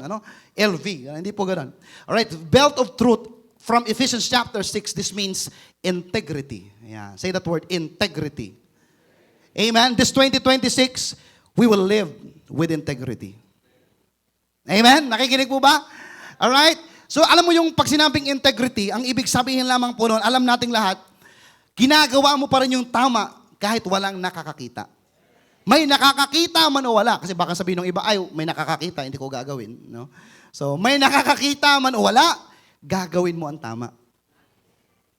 LV, hindi po ganoon. All right, belt of truth from Ephesians chapter 6, this means integrity. Yeah, say that word, integrity. Amen. This 2026, we will live with integrity. Amen. Nakikinig po ba? All right? So alam mo yung pag sinabing integrity, ang ibig sabihin lamang po noon, alam nating lahat, ginagawa mo pa rin yung tama kahit walang nakakakita. May nakakakita man o wala. Kasi baka sabihin ng iba, ay, may nakakakita, hindi ko gagawin. No? So, may nakakakita man o wala, gagawin mo ang tama.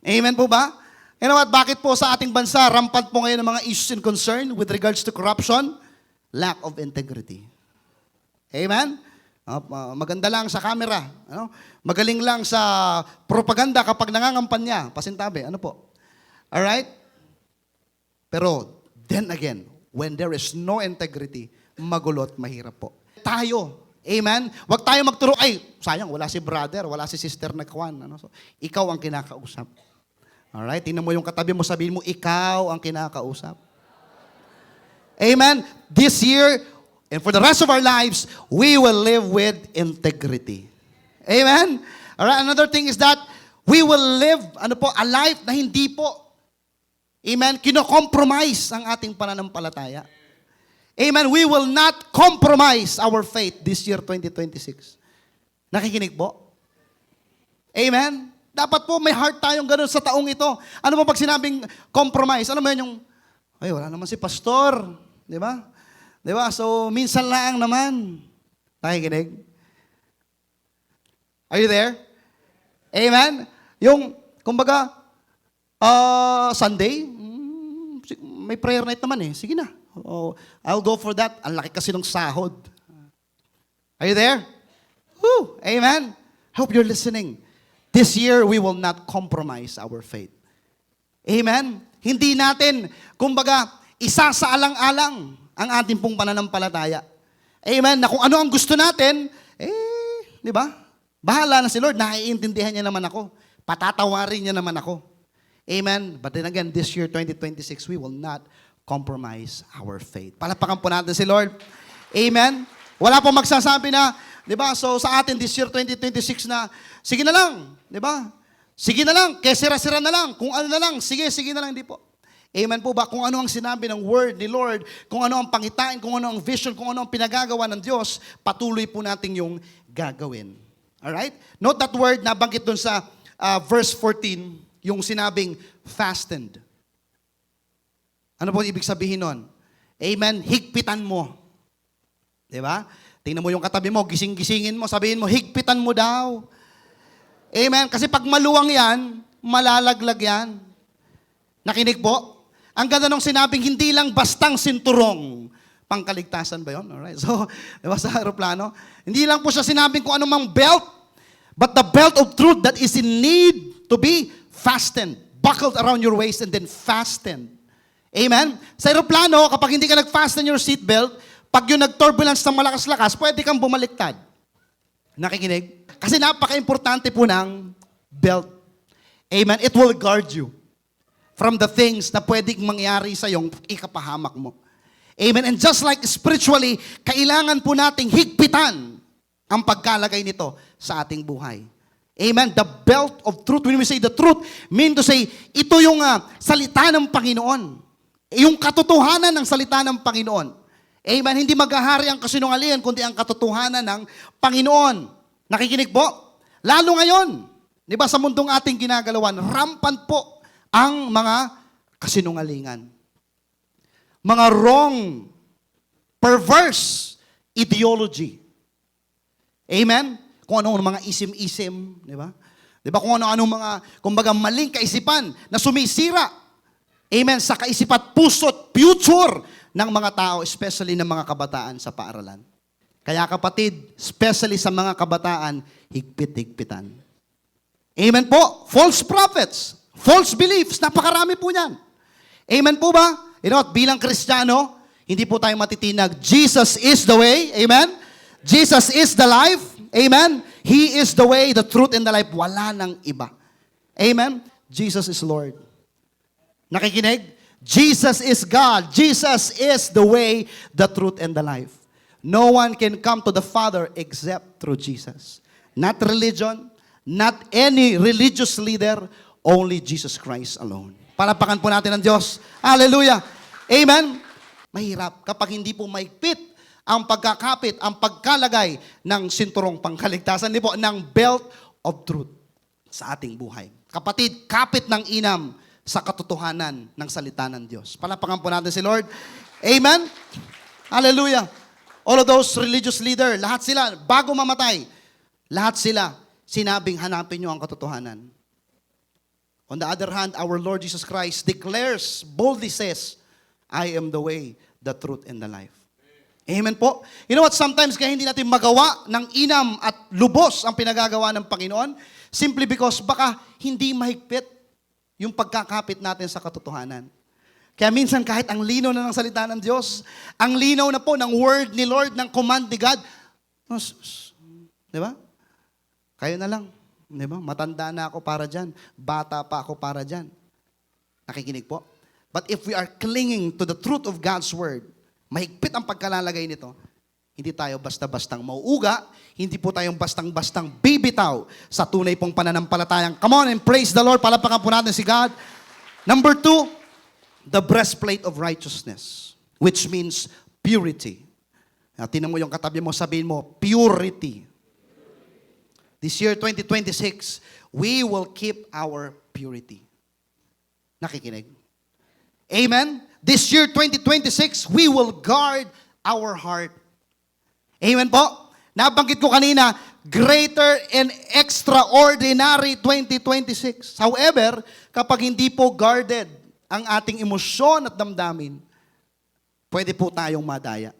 Amen po ba? You know what? Bakit po sa ating bansa, rampant po ngayon ng mga issues and concern with regards to corruption? Lack of integrity. Amen? Maganda lang sa camera. Magaling lang sa propaganda kapag nangangampanya. Pasintabi. Ano po? Alright? Pero, then again, When there is no integrity, magulo at mahirap po. Tayo, amen? Huwag tayo magturo, ay, sayang, wala si brother, wala si sister na Kwan. Ano? So, ikaw ang kinakausap. Alright? Tingnan mo yung katabi mo, sabihin mo, ikaw ang kinakausap. Amen? This year, and for the rest of our lives, we will live with integrity. Amen? Alright, another thing is that we will live, a life na hindi po, amen, kino-compromise ang ating pananampalataya. Amen, we will not compromise our faith this year, 2026. Nakikinig po? Amen? Dapat po may heart tayong ganun sa taong ito. Ano mo pag sinabing compromise? Ano mo yun yung, ay, wala naman si pastor. Di ba? Di ba? So, minsan lang naman. Nakikinig? Are you there? Amen? Yung, kumbaga, Sunday, may prayer night naman eh. Sige na. Oh, I'll go for that. Ang laki kasi ng sahod. Are you there? Woo! Amen? Hope you're listening. This year, we will not compromise our faith. Amen? Hindi natin, kumbaga, isa sa alang-alang ang ating pong pananampalataya. Amen? Na kung ano ang gusto natin, di ba? Bahala na si Lord. Naiintindihan niya naman ako. Patatawarin niya naman ako. Amen? But then again, this year, 2026, we will not compromise our faith. Palapakan po natin si Lord. Amen? Wala pong magsasabi na, di ba? So sa atin this year, 2026 na, sige na lang. Di ba? Sige na lang. Kaya sira-sira na lang. Kung ano na lang, sige na lang. Hindi po. Amen po ba? Kung ano ang sinabi ng word ni Lord, kung ano ang pangitain, kung ano ang vision, kung ano ang pinagagawa ng Diyos, patuloy po natin yung gagawin. Alright? Note that word na banggit dun sa verse 14, yung sinabing fastened. Ano po ibig sabihin nun? Amen? Higpitan mo. Diba? Tingnan mo yung katabi mo, gising-gisingin mo, sabihin mo, higpitan mo daw. Amen? Kasi pag maluwang yan, malalaglag yan. Nakinig po? Ang ganda nung sinabing, hindi lang bastang sinturong. Pangkaligtasan ba yun? Alright. So, diba sa aeroplano? Hindi lang po siya sinabing kung anumang belt, but the belt of truth that is in need to be fastened, buckled around your waist and then fastened. Amen? Sa aeroplano, kapag hindi ka nag-fasten your seatbelt, pag yung nag-turbulence ng malakas-lakas, pwede kang bumaliktad. Nakikinig? Kasi napaka-importante po ng belt. Amen? It will guard you from the things na pwedeng mangyari sa iyong ikapahamak mo. Amen? And just like spiritually, kailangan po nating higpitan ang pagkalagay nito sa ating buhay. Amen? The belt of truth. When we say the truth, mean to say, ito yung salita ng Panginoon. Yung katotohanan ng salita ng Panginoon. Amen? Hindi maghahari ang kasinungalingan, kundi ang katotohanan ng Panginoon. Nakikinig po? Lalo ngayon, di ba sa mundong ating ginagalawan, rampant po ang mga kasinungalingan. Mga wrong, perverse ideology. Amen? Kung ano mga isim-isim, di ba? Di ba kung ano mga, kumbaga maling kaisipan na sumisira. Amen? Sa kaisipat puso't future ng mga tao, especially ng mga kabataan sa paaralan. Kaya kapatid, especially sa mga kabataan, higpit-higpitan. Amen po? False prophets, false beliefs, napakarami po niyan. Amen po ba? You know, bilang Kristiyano, hindi po tayo matitinag. Jesus is the way. Amen? Jesus is the life. Amen? He is the way, the truth, and the life. Wala nang iba. Amen? Jesus is Lord. Nakikinig? Jesus is God. Jesus is the way, the truth, and the life. No one can come to the Father except through Jesus. Not religion, not any religious leader, only Jesus Christ alone. Palapakan po natin ang Diyos. Hallelujah. Amen? Mahirap kapag hindi po maigpit ang pagkakapit, ang pagkalagay ng sinturong pangkaligtasan, hindi po, ng belt of truth sa ating buhay. Kapatid, kapit ng inam sa katotohanan ng salita ng Diyos. Palapakan po natin si Lord. Amen? Hallelujah. All of those religious leader, lahat sila, bago mamatay, lahat sila, sinabing hanapin nyo ang katotohanan. On the other hand, our Lord Jesus Christ declares, boldly says, I am the way, the truth, and the life. Amen po? You know what, sometimes kaya hindi natin magawa ng inam at lubos ang pinagagawa ng Panginoon, simply because baka hindi mahigpit yung pagkakapit natin sa katotohanan. Kaya minsan kahit ang linaw na ng salita ng Diyos, ang linaw na po ng word ni Lord, ng command ni God, di ba? Kayo na lang. Di ba? Matanda na ako para dyan. Bata pa ako para dyan. Nakikinig po? But if we are clinging to the truth of God's word, mahigpit ang pagkalalagay nito, hindi tayo basta-bastang mauuga, hindi po tayong bastang-bastang bibitaw sa tunay pong pananampalatayang. Come on and praise the Lord. Palapakan po natin si God. Number 2, the breastplate of righteousness, which means purity. Tinan mo yung katabi mo, sabihin mo, purity. This year, 2026, we will keep our purity. Nakikinig? Amen? This year, 2026, we will guard our heart. Amen po? Nabanggit ko kanina, greater and extraordinary 2026. However, kapag hindi po guarded ang ating emosyon at damdamin, pwede po tayong madaya.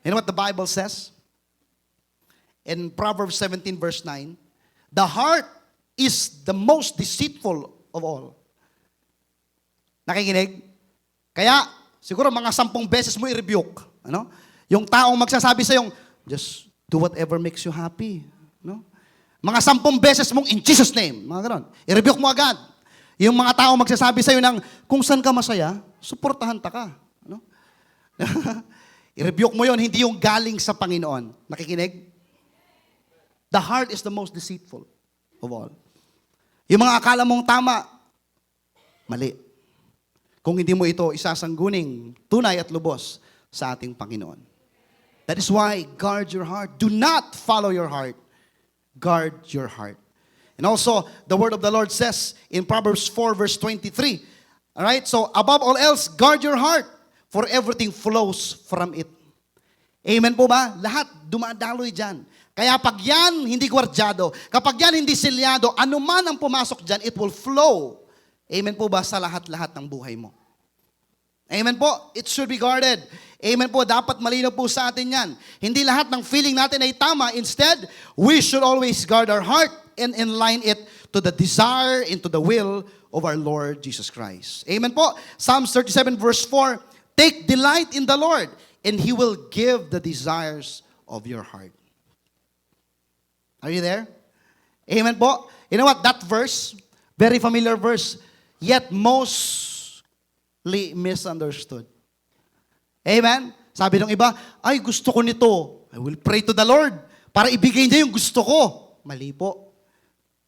You know what the Bible says? In Proverbs 17 verse 9, the heart is the most deceitful of all. Nakikinig? Kaya, siguro mga 10 beses mo i-rebuke. Ano? Yung taong magsasabi sa yung, just do whatever makes you happy. No? Mga 10 beses mong in Jesus' name. Mga ganon. I-rebuke mo agad. Yung mga taong magsasabi sa iyo ng, kung saan ka masaya, suportahan ta ka. Ano? I-rebuke mo yon, hindi yung galing sa Panginoon. Nakikinig? The heart is the most deceitful of all. Yung mga akala mong tama, mali. Kung hindi mo ito isasangguning tunay at lubos sa ating Panginoon. That is why, guard your heart. Do not follow your heart. Guard your heart. And also, the word of the Lord says in Proverbs 4 verse 23, all right, so above all else, guard your heart, for everything flows from it. Amen po ba? Lahat dumadaloy dyan. Kaya pag yan hindi gwardyado, kapag yan hindi silyado, anuman ang pumasok dyan, it will flow. Amen po ba sa lahat-lahat ng buhay mo? Amen po? It should be guarded. Amen po, dapat malinaw po sa atin yan. Hindi lahat ng feeling natin ay tama. Instead, we should always guard our heart and align it to the desire and to the will of our Lord Jesus Christ. Amen po? Psalms 37 verse 4, take delight in the Lord, and He will give the desires of your heart. Are you there? Amen po? You know what? That verse, very familiar verse, yet mostly misunderstood. Amen? Sabi ng iba, ay gusto ko nito. I will pray to the Lord para ibigay niya yung gusto ko. Mali po.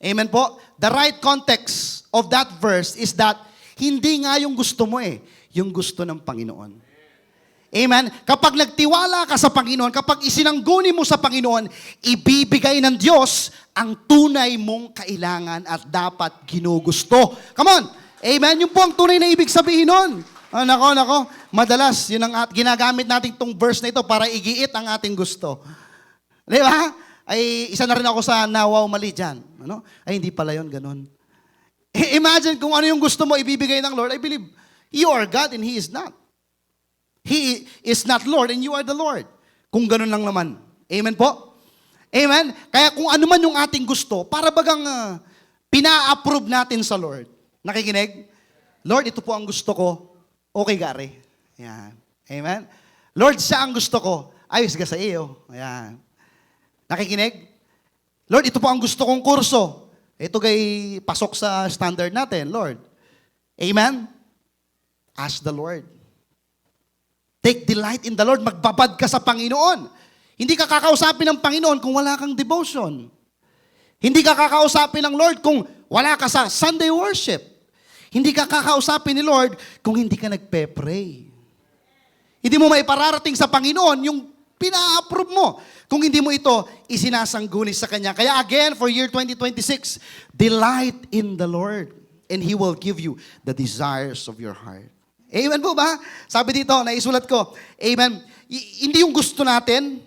Amen po? The right context of that verse is that hindi nga yung gusto mo yung gusto ng Panginoon. Amen? Kapag nagtiwala ka sa Panginoon, kapag isinangguni mo sa Panginoon, ibibigay ng Diyos ang tunay mong kailangan at dapat ginugusto. Come on! Amen? Yung po ang tunay na ibig sabihin nun. Nako. Madalas, yun ang ginagamit natin itong verse na ito para igiit ang ating gusto. Di ba? Ay, isa na rin ako sa nawaw mali dyan. Ano? Ay, hindi pala yun, ganun. Imagine kung ano yung gusto mo ibibigay ng Lord. I believe you are God and He is not. He is not Lord and you are the Lord. Kung ganun lang naman. Amen po? Amen? Kaya kung ano man yung ating gusto, para bagang pina-approve natin sa Lord. Nakikinig? Lord, ito po ang gusto ko. Okay, Gary. Ayan. Amen? Lord, siya ang gusto ko. Ayos ka sa iyo. Ayan. Nakikinig? Lord, ito po ang gusto kong kurso. Ito kay pasok sa standard natin, Lord. Amen? Ask the Lord. Take delight in the Lord. Magbabad ka sa Panginoon. Hindi ka kakausapin ng Panginoon kung wala kang devotion. Hindi ka kakausapin ng Lord kung wala ka sa Sunday worship. Hindi ka kakausapin ni Lord kung hindi ka nagpe-pray. Hindi mo maipararating sa Panginoon yung pina-approve mo kung hindi mo ito isinasangguni sa Kanya. Kaya again, for year 2026, delight in the Lord and He will give you the desires of your heart. Amen po ba? Sabi dito, naisulat ko, amen, hindi yung gusto natin,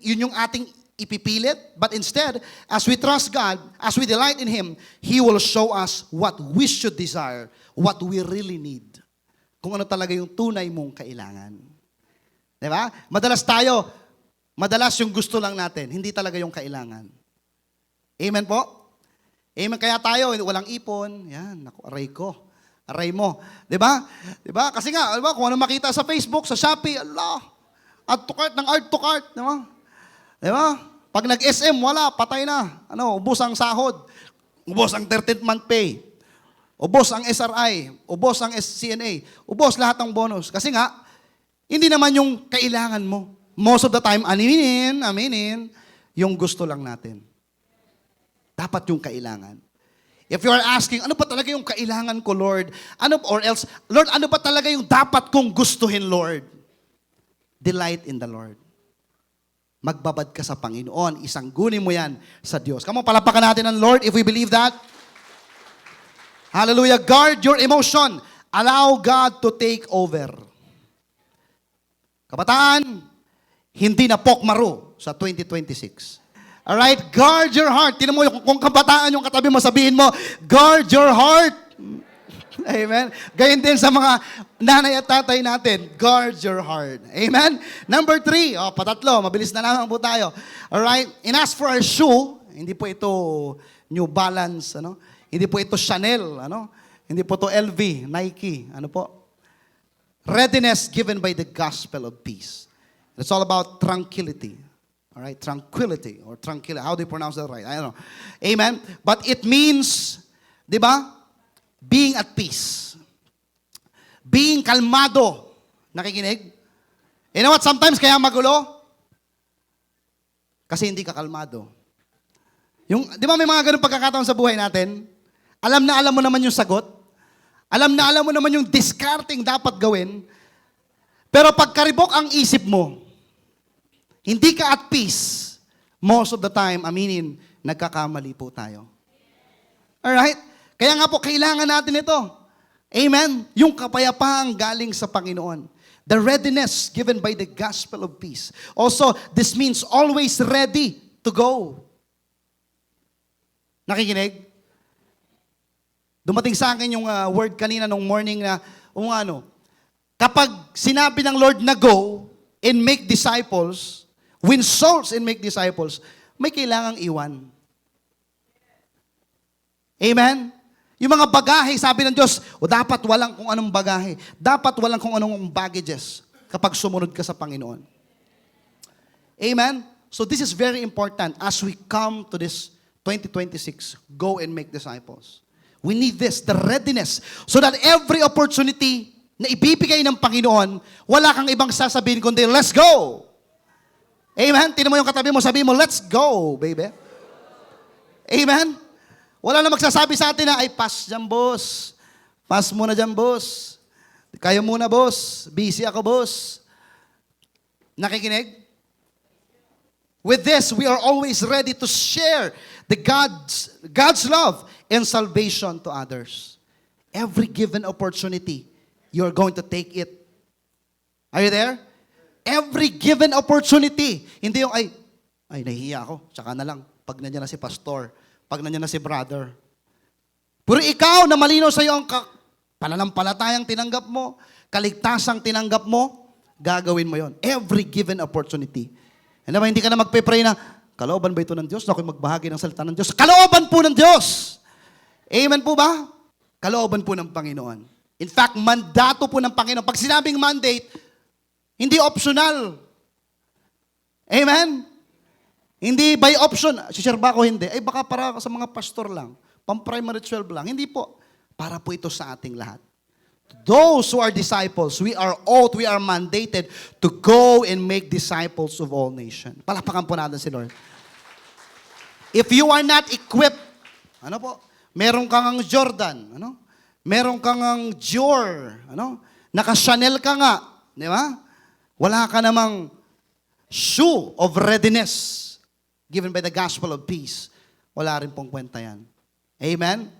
yun yung ating ipipilit, but instead, as we trust God, as we delight in Him, He will show us what we should desire, what we really need. Kung ano talaga yung tunay mong kailangan. Diba? Madalas yung gusto lang natin, hindi talaga yung kailangan. Amen po? Amen. Kaya tayo, walang ipon, yan, naku, aray ko. Aray mo. Di ba? Di ba? Kasi nga, di ba, kung ano makita sa Facebook, sa Shopee, Allah, add to cart ng add to cart. Di ba? Di ba? Pag nag-SM, wala, patay na. Ano, ubos ang sahod. Ubos ang 13th month pay. Ubos ang SRI. Ubos ang SCNA. Ubos lahat ng bonus. Kasi nga, hindi naman yung kailangan mo. Most of the time, aminin, yung gusto lang natin. Dapat yung kailangan. If you are asking, ano pa talaga yung kailangan ko, Lord? Or else, Lord, ano pa talaga yung dapat kong gustuhin, Lord? Delight in the Lord. Magbabad ka sa Panginoon. Isanggunin mo yan sa Diyos. Come on, palapakan natin ang Lord if we believe that. Hallelujah. Guard your emotion. Allow God to take over. Kabataan, hindi na pokmaro sa 2026. Alright, guard your heart. Tinan mo, kung kabataan yung katabi mo, sabihin mo, guard your heart. Amen. Gayon din sa mga nanay at tatay natin, guard your heart. Amen. Number 3, patatlo, mabilis na lang po tayo. Alright, and as for our shoe, hindi po ito New Balance, ano? Hindi po ito Chanel, ano? Hindi po ito LV, Nike, ano po? Readiness given by the gospel of peace. It's all about tranquility. All right, tranquility or tranquility. How do you pronounce that right? I don't know. Amen. But it means, di ba? Being at peace. Being kalmado. Nakikinig? You know what? Sometimes kaya magulo? Kasi hindi ka kalmado. Yung, di ba may mga ganun pagkakataon sa buhay natin? Alam na alam mo naman yung sagot. Alam na alam mo naman yung discarding dapat gawin. Pero pagkaribok ang isip mo, hindi ka at peace, most of the time, aminin, nagkakamali po tayo. Alright? Kaya nga po, kailangan natin ito. Amen? Yung kapayapaang galing sa Panginoon. The readiness given by the gospel of peace. Also, this means always ready to go. Nakikinig? Dumating sa akin yung word kanina nung morning na, kapag sinabi ng Lord na go and make disciples, win souls and make disciples, may kailangang iwan. Amen? Yung mga bagahe, sabi ng Diyos, dapat walang kung anong bagahe. Dapat walang kung anong baggages kapag sumunod ka sa Panginoon. Amen? So this is very important as we come to this 2026, go and make disciples. We need this, the readiness, so that every opportunity na ibibigay ng Panginoon, wala kang ibang sasabihin kundi, let's go! Amen? Tinan mo yung katabi mo, sabihin mo, let's go, baby. Amen? Wala na magsasabi sa atin na, ay, pass dyan, boss. Pass muna dyan, boss. Kaya muna, boss. Busy ako, boss. Nakikinig? With this, we are always ready to share the God's love and salvation to others. Every given opportunity, you are going to take it. Are you there? Every given opportunity. Hindi yung, ay, nahihiya ako. Tsaka na lang. Pag nandiyan na si pastor. Pag nandiyan na si brother. Pero ikaw na malinaw sa iyo ang pananampalatayang tinanggap mo, kaligtasang tinanggap mo, gagawin mo yon. Every given opportunity. And naman, hindi ka na magpe-pray na, kalooban ba ito ng Diyos? Ako'y magbahagi ng salita ng Diyos. Kalooban po ng Diyos. Amen po ba? Kalooban po ng Panginoon. In fact, mandato po ng Panginoon. Pag sinabing mandate, hindi optional. Amen? Hindi by option. Share ba ako? Hindi. Ay baka para sa mga pastor lang. Pang-primary 12 lang. Hindi po. Para po ito sa ating lahat. Those who are disciples, we are mandated to go and make disciples of all nations. Palapakan po natin si Lord. If you are not equipped, ano po? Meron kang ang Jordan, ano? Meron kang ang Dior, ano? Naka-Chanel ka nga, di ba? Wala ka namang shoe of readiness given by the gospel of peace. Wala rin pong kwenta yan. Amen?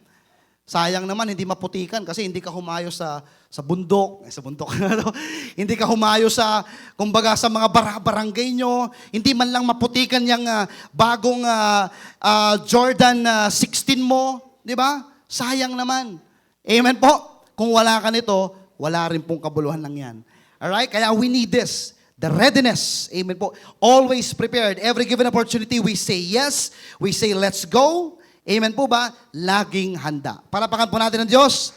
Sayang naman, hindi maputikan kasi hindi ka humayo sa bundok. Hindi ka humayo sa, kumbaga, sa mga barangay nyo. Hindi man lang maputikan yung bagong Jordan 16 mo. Di ba? Sayang naman. Amen po? Kung wala ka nito, wala rin pong kabuluhan lang yan. Alright? Kaya we need this. The readiness. Amen po. Always prepared. Every given opportunity, we say yes. We say let's go. Amen po ba? Laging handa. Palapakan po natin ng Diyos.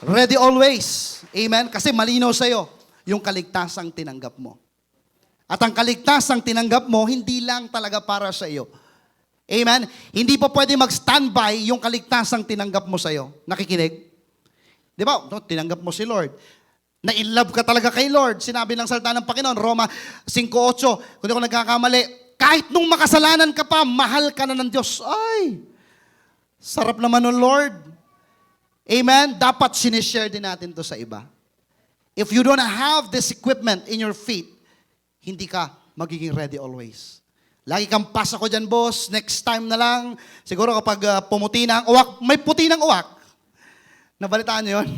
Ready always. Amen? Kasi malinaw sa'yo yung kaligtasang tinanggap mo. At ang kaligtasang tinanggap mo, hindi lang talaga para sa iyo. Amen? Hindi pa pwede mag-standby yung kaligtasang tinanggap mo sa iyo. Nakikinig? Di ba? No, tinanggap mo si Lord. Na-in-love ka talaga kay Lord. Sinabi ng salita ng Panginoon, Roma 5:8, kung di ako nagkakamali, kahit nung makasalanan ka pa, mahal ka na ng Diyos. Ay, sarap naman ng Lord. Amen? Dapat sinishare din natin to sa iba. If you don't have this equipment in your feet, hindi ka magiging ready always. Lagi kang pasa ko dyan, boss. Next time na lang. Siguro kapag pumuti na ang uwak, may puti ng uwak. Nabalitaan niyo yun?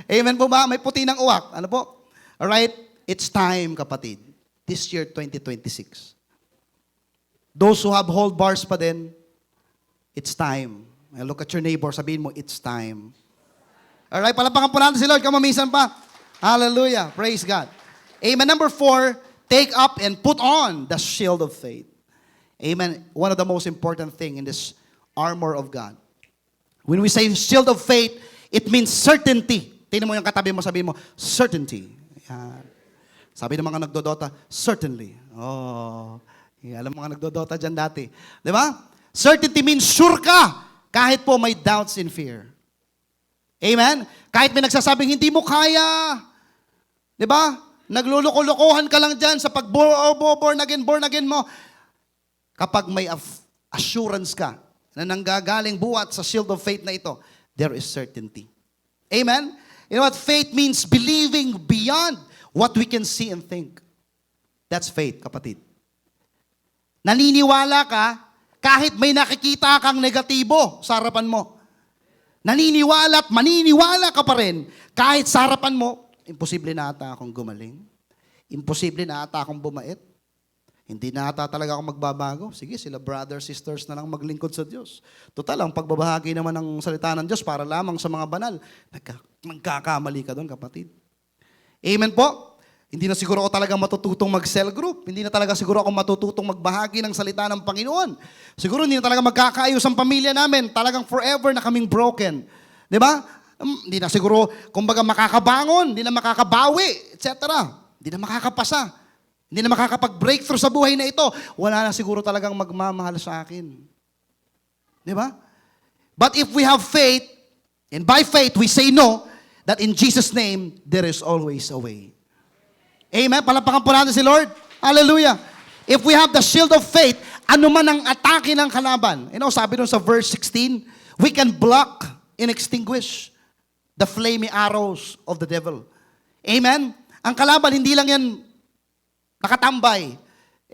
Amen po ba? May puti ng uwak. Ano po? Alright? It's time, kapatid. This year, 2026. Those who have hold bars pa din, it's time. Look at your neighbor, sabihin mo, it's time. Alright, palapakan po natin si Lord, kamamisan pa. Hallelujah. Praise God. Amen. Number 4, take up and put on the shield of faith. Amen. One of the most important thing in this armor of God. When we say shield of faith, it means certainty. Tingnan mo yung katabi mo, sabihin mo, certainty. Yan. Sabi ng mga nagdodota, certainly. Oh, alam mo mga nagdodota dyan dati. Di ba? Certainty means sure ka, kahit po may doubts and fear. Amen? Kahit may nagsasabing hindi mo kaya. Di ba? Nagluloko-lokohan ka lang dyan sa pag-born again mo. Kapag may assurance ka na nanggagaling buhat sa shield of faith na ito, there is certainty. Amen? You know what? Faith means believing beyond what we can see and think. That's faith, kapatid. Naniniwala ka kahit may nakikita kang negatibo sa harapan mo. Naniniwala at maniniwala ka pa rin kahit sa harapan mo, imposible na ata akong gumaling. Imposible na ata akong bumait. Hindi na ata talaga ako magbabago. Sige, sila brothers, sisters na lang maglingkod sa Diyos. Total, ang pagbabahagi naman ng salita ng Diyos para lamang sa mga banal. Nagkakamali ka doon, kapatid. Amen po? Hindi na siguro ako talaga matututong mag-cell group. Hindi na talaga siguro ako matututong magbahagi ng salita ng Panginoon. Siguro hindi na talaga magkakaayos ang pamilya namin. Talagang forever na kaming broken. Di ba? Hindi na siguro, kumbaga makakabangon, hindi na makakabawi, etc. Hindi na makakapasa. Hindi na makakapag-breakthrough sa buhay na ito. Wala na siguro talagang magmamahal sa akin. Di ba? But if we have faith, and by faith we say no, that in Jesus' name, there is always a way. Amen? Palapakan po natin si Lord. Hallelujah. If we have the shield of faith, ano man ang atake ng kalaban. You know, sabi dun sa verse 16, we can block and extinguish the flaming arrows of the devil. Amen? Ang kalaban, hindi lang yan nakatambay.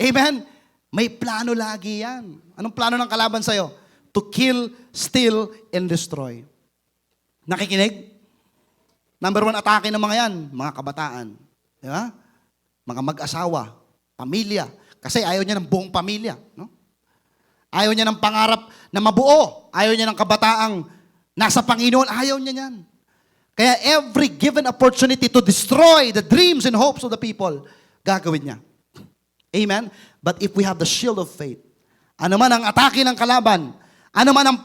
Amen? May plano lagi yan. Anong plano ng kalaban sa'yo? To kill, steal, and destroy. Nakikinig? Number 1 atake ng mga yan, mga kabataan. Di ba? Mga mag-asawa, pamilya. Kasi ayaw niya ng buong pamilya. No? Ayaw niya ng pangarap na mabuo. Ayaw niya ng kabataang nasa Panginoon. Ayaw niya yan. Kaya every given opportunity to destroy the dreams and hopes of the people, gagawin niya. Amen? But if we have the shield of faith, ano man ang atake ng kalaban, ano man ang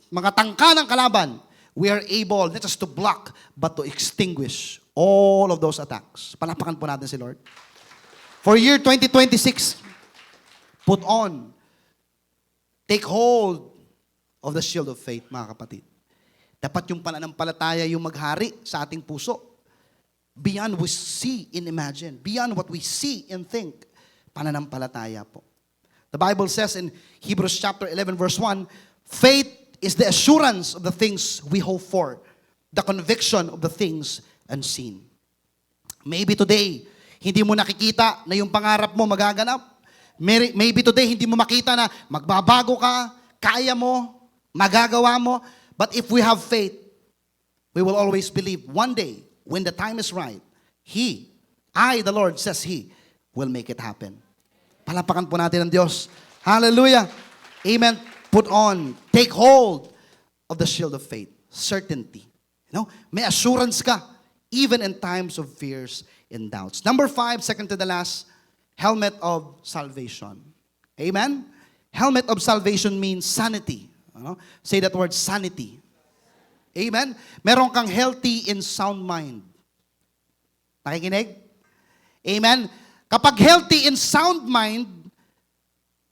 mga tangka ng kalaban, we are able not just to block, but to extinguish all of those attacks. Palapakan po natin si Lord. For year 2026, put on, take hold of the shield of faith, mga kapatid. Dapat yung pananampalataya yung maghari sa ating puso. Beyond we see and imagine. Beyond what we see and think. Pananampalataya po. The Bible says in Hebrews chapter 11 verse 1, faith is the assurance of the things we hope for, the conviction of the things unseen. Maybe today, hindi mo nakikita na yung pangarap mo magaganap. Maybe today, hindi mo makita na magbabago ka, kaya mo, magagawa mo. But if we have faith, we will always believe one day, when the time is right, the Lord says He, will make it happen. Palapakan po natin ang Diyos. Hallelujah. Amen. Put on, take hold of the shield of faith. Certainty. You know, may assurance ka, even in times of fears and doubts. Number 5, second to the last, helmet of salvation. Amen? Helmet of salvation means sanity. Say that word, sanity. Amen? Meron kang healthy and sound mind. Nakikinig? Amen? Kapag healthy and sound mind,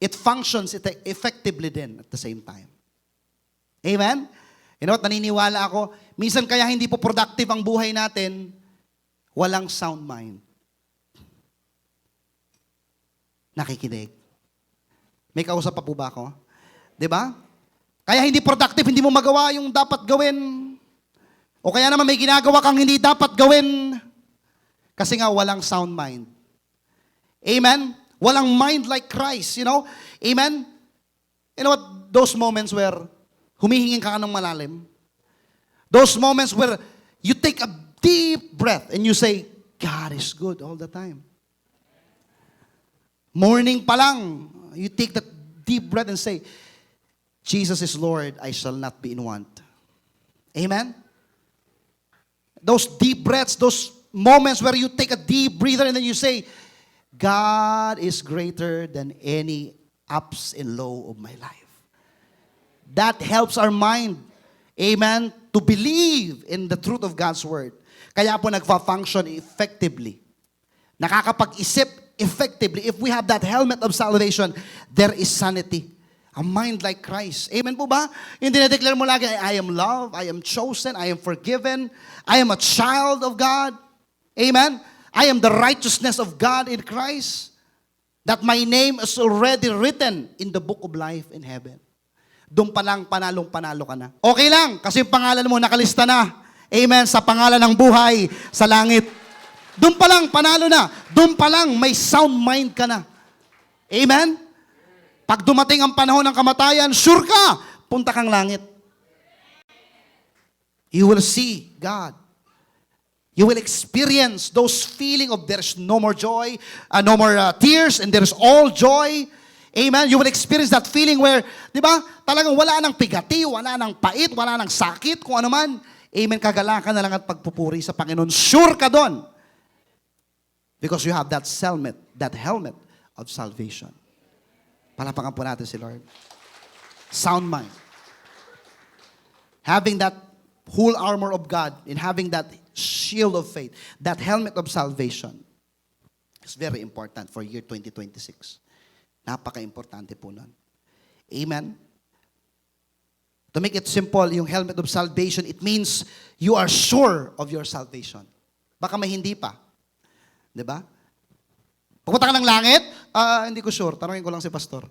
it functions effectively din at the same time. Amen? You know what, naniniwala ako, minsan kaya hindi po productive ang buhay natin, walang sound mind. Nakikinig. May kausap pa po ba ako? 'Di ba? Kaya hindi productive, hindi mo magawa yung dapat gawin. O kaya naman may ginagawa kang hindi dapat gawin. Kasi nga walang sound mind. Amen? Walang mind like Christ, you know? Amen? You know what? Those moments where humihingin ka ng malalim. Those moments where you take a deep breath and you say, God is good all the time. Morning pa lang, you take that deep breath and say, Jesus is Lord, I shall not be in want. Amen? Those deep breaths, those moments where you take a deep breather and then you say, God is greater than any ups and low of my life. That helps our mind, amen, to believe in the truth of God's Word. Kaya po nagfa-function effectively. Nakakapag-isip effectively. If we have that helmet of salvation, there is sanity. A mind like Christ. Amen po ba? Yung dinedeclare mo lagi, I am loved, I am chosen, I am forgiven, I am a child of God. Amen? I am the righteousness of God in Christ. That my name is already written in the book of life in heaven. Doon pa lang, panalong-panalo ka na. Okay lang, kasi yung pangalan mo nakalista na. Amen, sa pangalan ng buhay sa langit. Doon pa lang, panalo na. Doon pa lang, may sound mind ka na. Amen? Pag dumating ang panahon ng kamatayan, sure ka, punta kang langit. You will see God. You will experience those feeling of there's no more joy, no more tears, and there's all joy. Amen? You will experience that feeling where, di ba, talagang wala nang pigati, wala nang pait, wala nang sakit, kung ano man. Amen, kagalakan na lang at pagpupuri sa Panginoon. Sure ka doon. Because you have that helmet of salvation. Palapakan po natin si Lord. Sound mind. Having that whole armor of God and having that shield of faith, that helmet of salvation is very important for year 2026. Napaka-importante po nun. Amen? To make it simple, yung helmet of salvation, it means you are sure of your salvation. Baka may hindi pa. Diba? Pupunta ka ng langit? Hindi ko sure. Tanungin ko lang si pastor.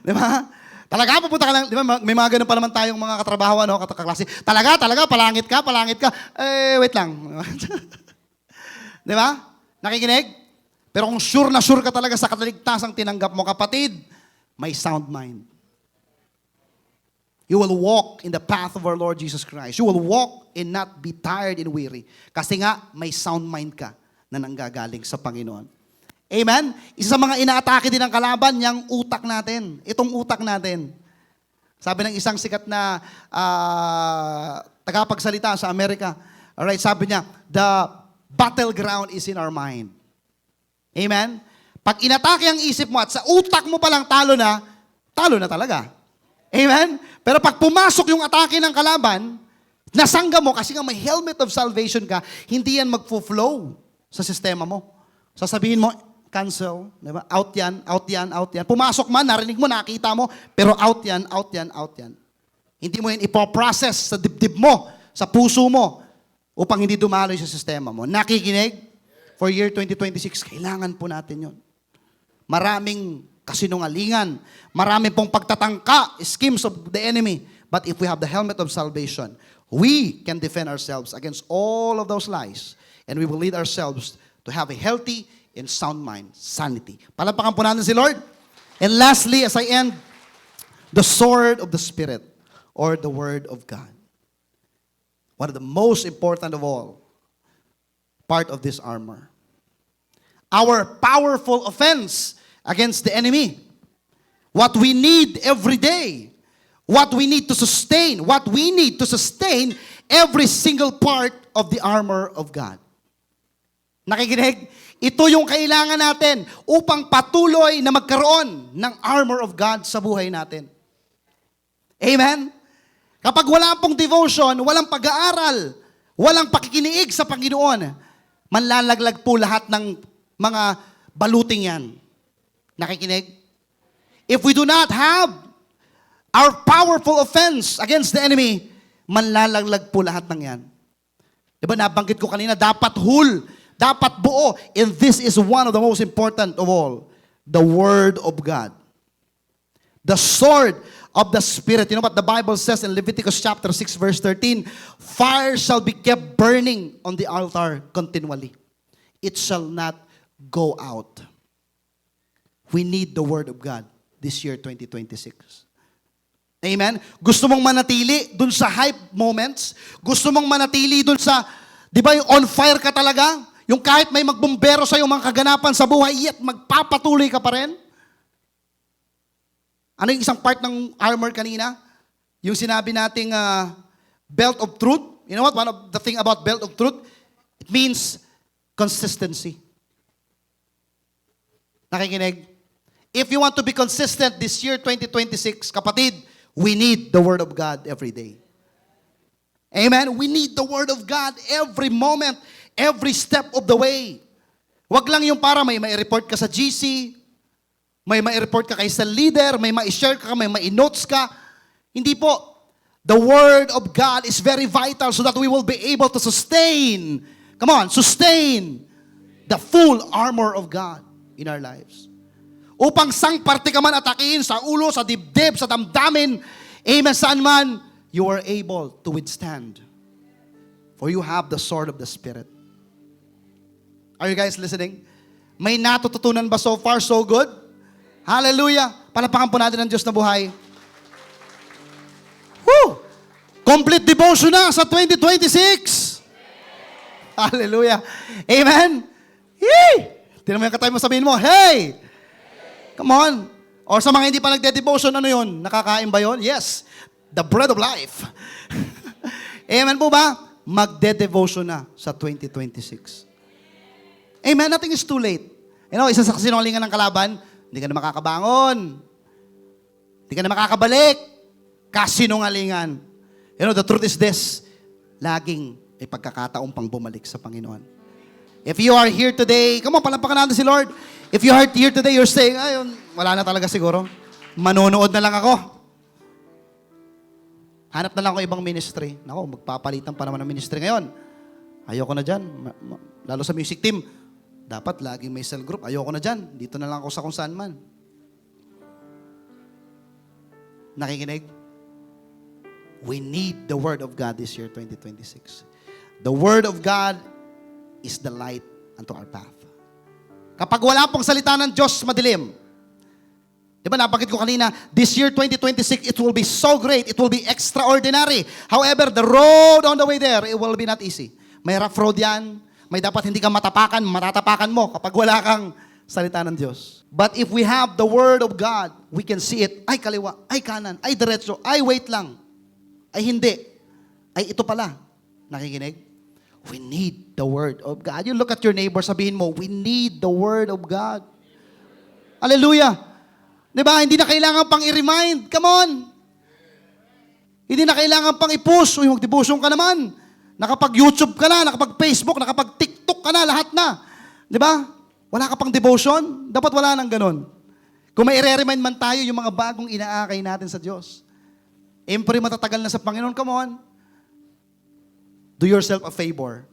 Diba? Talaga, pupunta ka lang. Diba? May mga ganun pa naman tayong mga katrabaho, ano, kaklase. Talaga, palangit ka. Wait lang. Diba? Nakikinig? Pero kung sure na sure ka talaga sa kataligtasang tinanggap mo, kapatid, may sound mind. You will walk in the path of our Lord Jesus Christ. You will walk and not be tired and weary. Kasi nga, may sound mind ka na nanggagaling sa Panginoon. Amen? Isa sa mga inaatake din ng kalaban, yung utak natin. Itong utak natin. Sabi ng isang sikat na tagapagsalita sa Amerika, alright, sabi niya, the battleground is in our mind. Amen? Pag inatake ang isip mo at sa utak mo palang talo na talaga. Amen? Pero pag pumasok yung atake ng kalaban, nasangga mo kasi nga may helmet of salvation ka, hindi yan magfo-flow sa sistema mo. Sasabihin mo, cancel, diba? Out yan. Pumasok man, narinig mo, nakita mo, pero out yan. Hindi mo yan ipoprocess sa dibdib mo, sa puso mo, upang hindi dumaloy sa sistema mo. Nakikinig? For year 2026, kailangan po natin yun. Maraming kasinungalingan, maraming pong pagtatangka, schemes of the enemy. But if we have the helmet of salvation, we can defend ourselves against all of those lies. And we will lead ourselves to have a healthy and sound mind, sanity. Palapakan po natin si Lord. And lastly, as I end, the sword of the Spirit, or the Word of God. One of the most important of all, part of this armor. Our powerful offense against the enemy. What we need every day. What we need to sustain. What we need to sustain every single part of the armor of God. Nakikinig? Ito yung kailangan natin upang patuloy na magkaroon ng armor of God sa buhay natin. Amen? Kapag wala pong devotion, walang pag-aaral, walang pakikiniig sa Panginoon, manlalaglag po lahat ng mga baluting yan. Nakikinig? If we do not have our powerful offense against the enemy, manlalaglag po lahat ng yan. Diba nabanggit ko kanina, dapat whole, dapat buo. And this is one of the most important of all, the Word of God. The sword of the Spirit. You know what the Bible says in Leviticus chapter 6 verse 13? Fire shall be kept burning on the altar continually. It shall not go out. We need the Word of God this year 2026. Amen? Gusto mong manatili dun sa hype moments? Gusto mong manatili dun sa, di ba yung on fire ka talaga? Yung kahit may magbumbero sa'yo mga kaganapan sa buhay, yet magpapatuloy ka pa rin? Ano yung isang part ng armor kanina? Yung sinabi nating belt of truth. You know what? One of the thing about belt of truth, it means consistency. Nakikinig? If you want to be consistent this year, 2026, kapatid, we need the Word of God every day. Amen? We need the Word of God every moment, every step of the way. Wag lang yung para may report ka sa GC, may report ka kay sa leader, may ma-share ka, may ma-notes ka. Hindi po. The Word of God is very vital so that we will be able to sustain, come on, sustain the full armor of God in our lives. Upang sang parte ka man atakihin sa ulo, sa dibdib, sa damdamin, amen, saan man, you are able to withstand. For you have the sword of the Spirit. Are you guys listening? May natututunan ba so far? So good? Hallelujah! Palapakan po natin ang Diyos na buhay. Woo! Complete devotion na sa 2026! Hallelujah! Amen? Yay! Tingnan mo yung katabi mo, sabihin mo, hey! Come on. Or sa mga hindi pa nagde-devotion, ano yun? Nakakain ba yun? Yes. The bread of life. Amen po ba? Magde-devotion na sa 2026. Amen? Nothing is too late. You know, isa sa kasinungalingan ng kalaban, hindi ka na makakabangon. Hindi ka na makakabalik. Kasinungalingan. You know, the truth is this. Laging may pagkakataong pang bumalik sa Panginoon. If you are here today, come on, palampakan natin si Lord. If you are here today, you're saying, ay, wala na talaga siguro. Manonood na lang ako. Hanap na lang ako ibang ministry. Nako, magpapalitan pa naman ng ministry ngayon. Ayoko na dyan. Lalo sa music team, dapat laging may cell group. Ayoko na dyan. Dito na lang ako sa kung saan man. Nakikinig? We need the Word of God this year, 2026. The Word of God is the light unto our path. Kapag wala pong salita ng Diyos, madilim. Di ba, nabanggit ko kanina, this year, 2026, it will be so great, it will be extraordinary. However, the road on the way there, it will be not easy. May rough road yan, may dapat hindi ka matatapakan mo kapag wala kang salita ng Diyos. But if we have the Word of God, we can see it, ay kaliwa, ay kanan, ay diretso, ay wait lang, ay hindi, ay ito pala. Nakikinig? We need the Word of God. You look at your neighbor, sabihin mo, we need the Word of God. Hallelujah. Diba? Hindi na kailangan pang i-remind. Come on. Hindi na kailangan pang i-push. Uy, mag-devotion ka naman. Nakapag-YouTube ka na, nakapag-Facebook, nakapag-TikTok ka na, lahat na. Diba? Wala ka pang devotion? Dapat wala nang ganun. Kung may i-remind man tayo yung mga bagong inaakay natin sa Diyos. Siyempre matatagal na sa Panginoon. Come on. Do yourself a favor.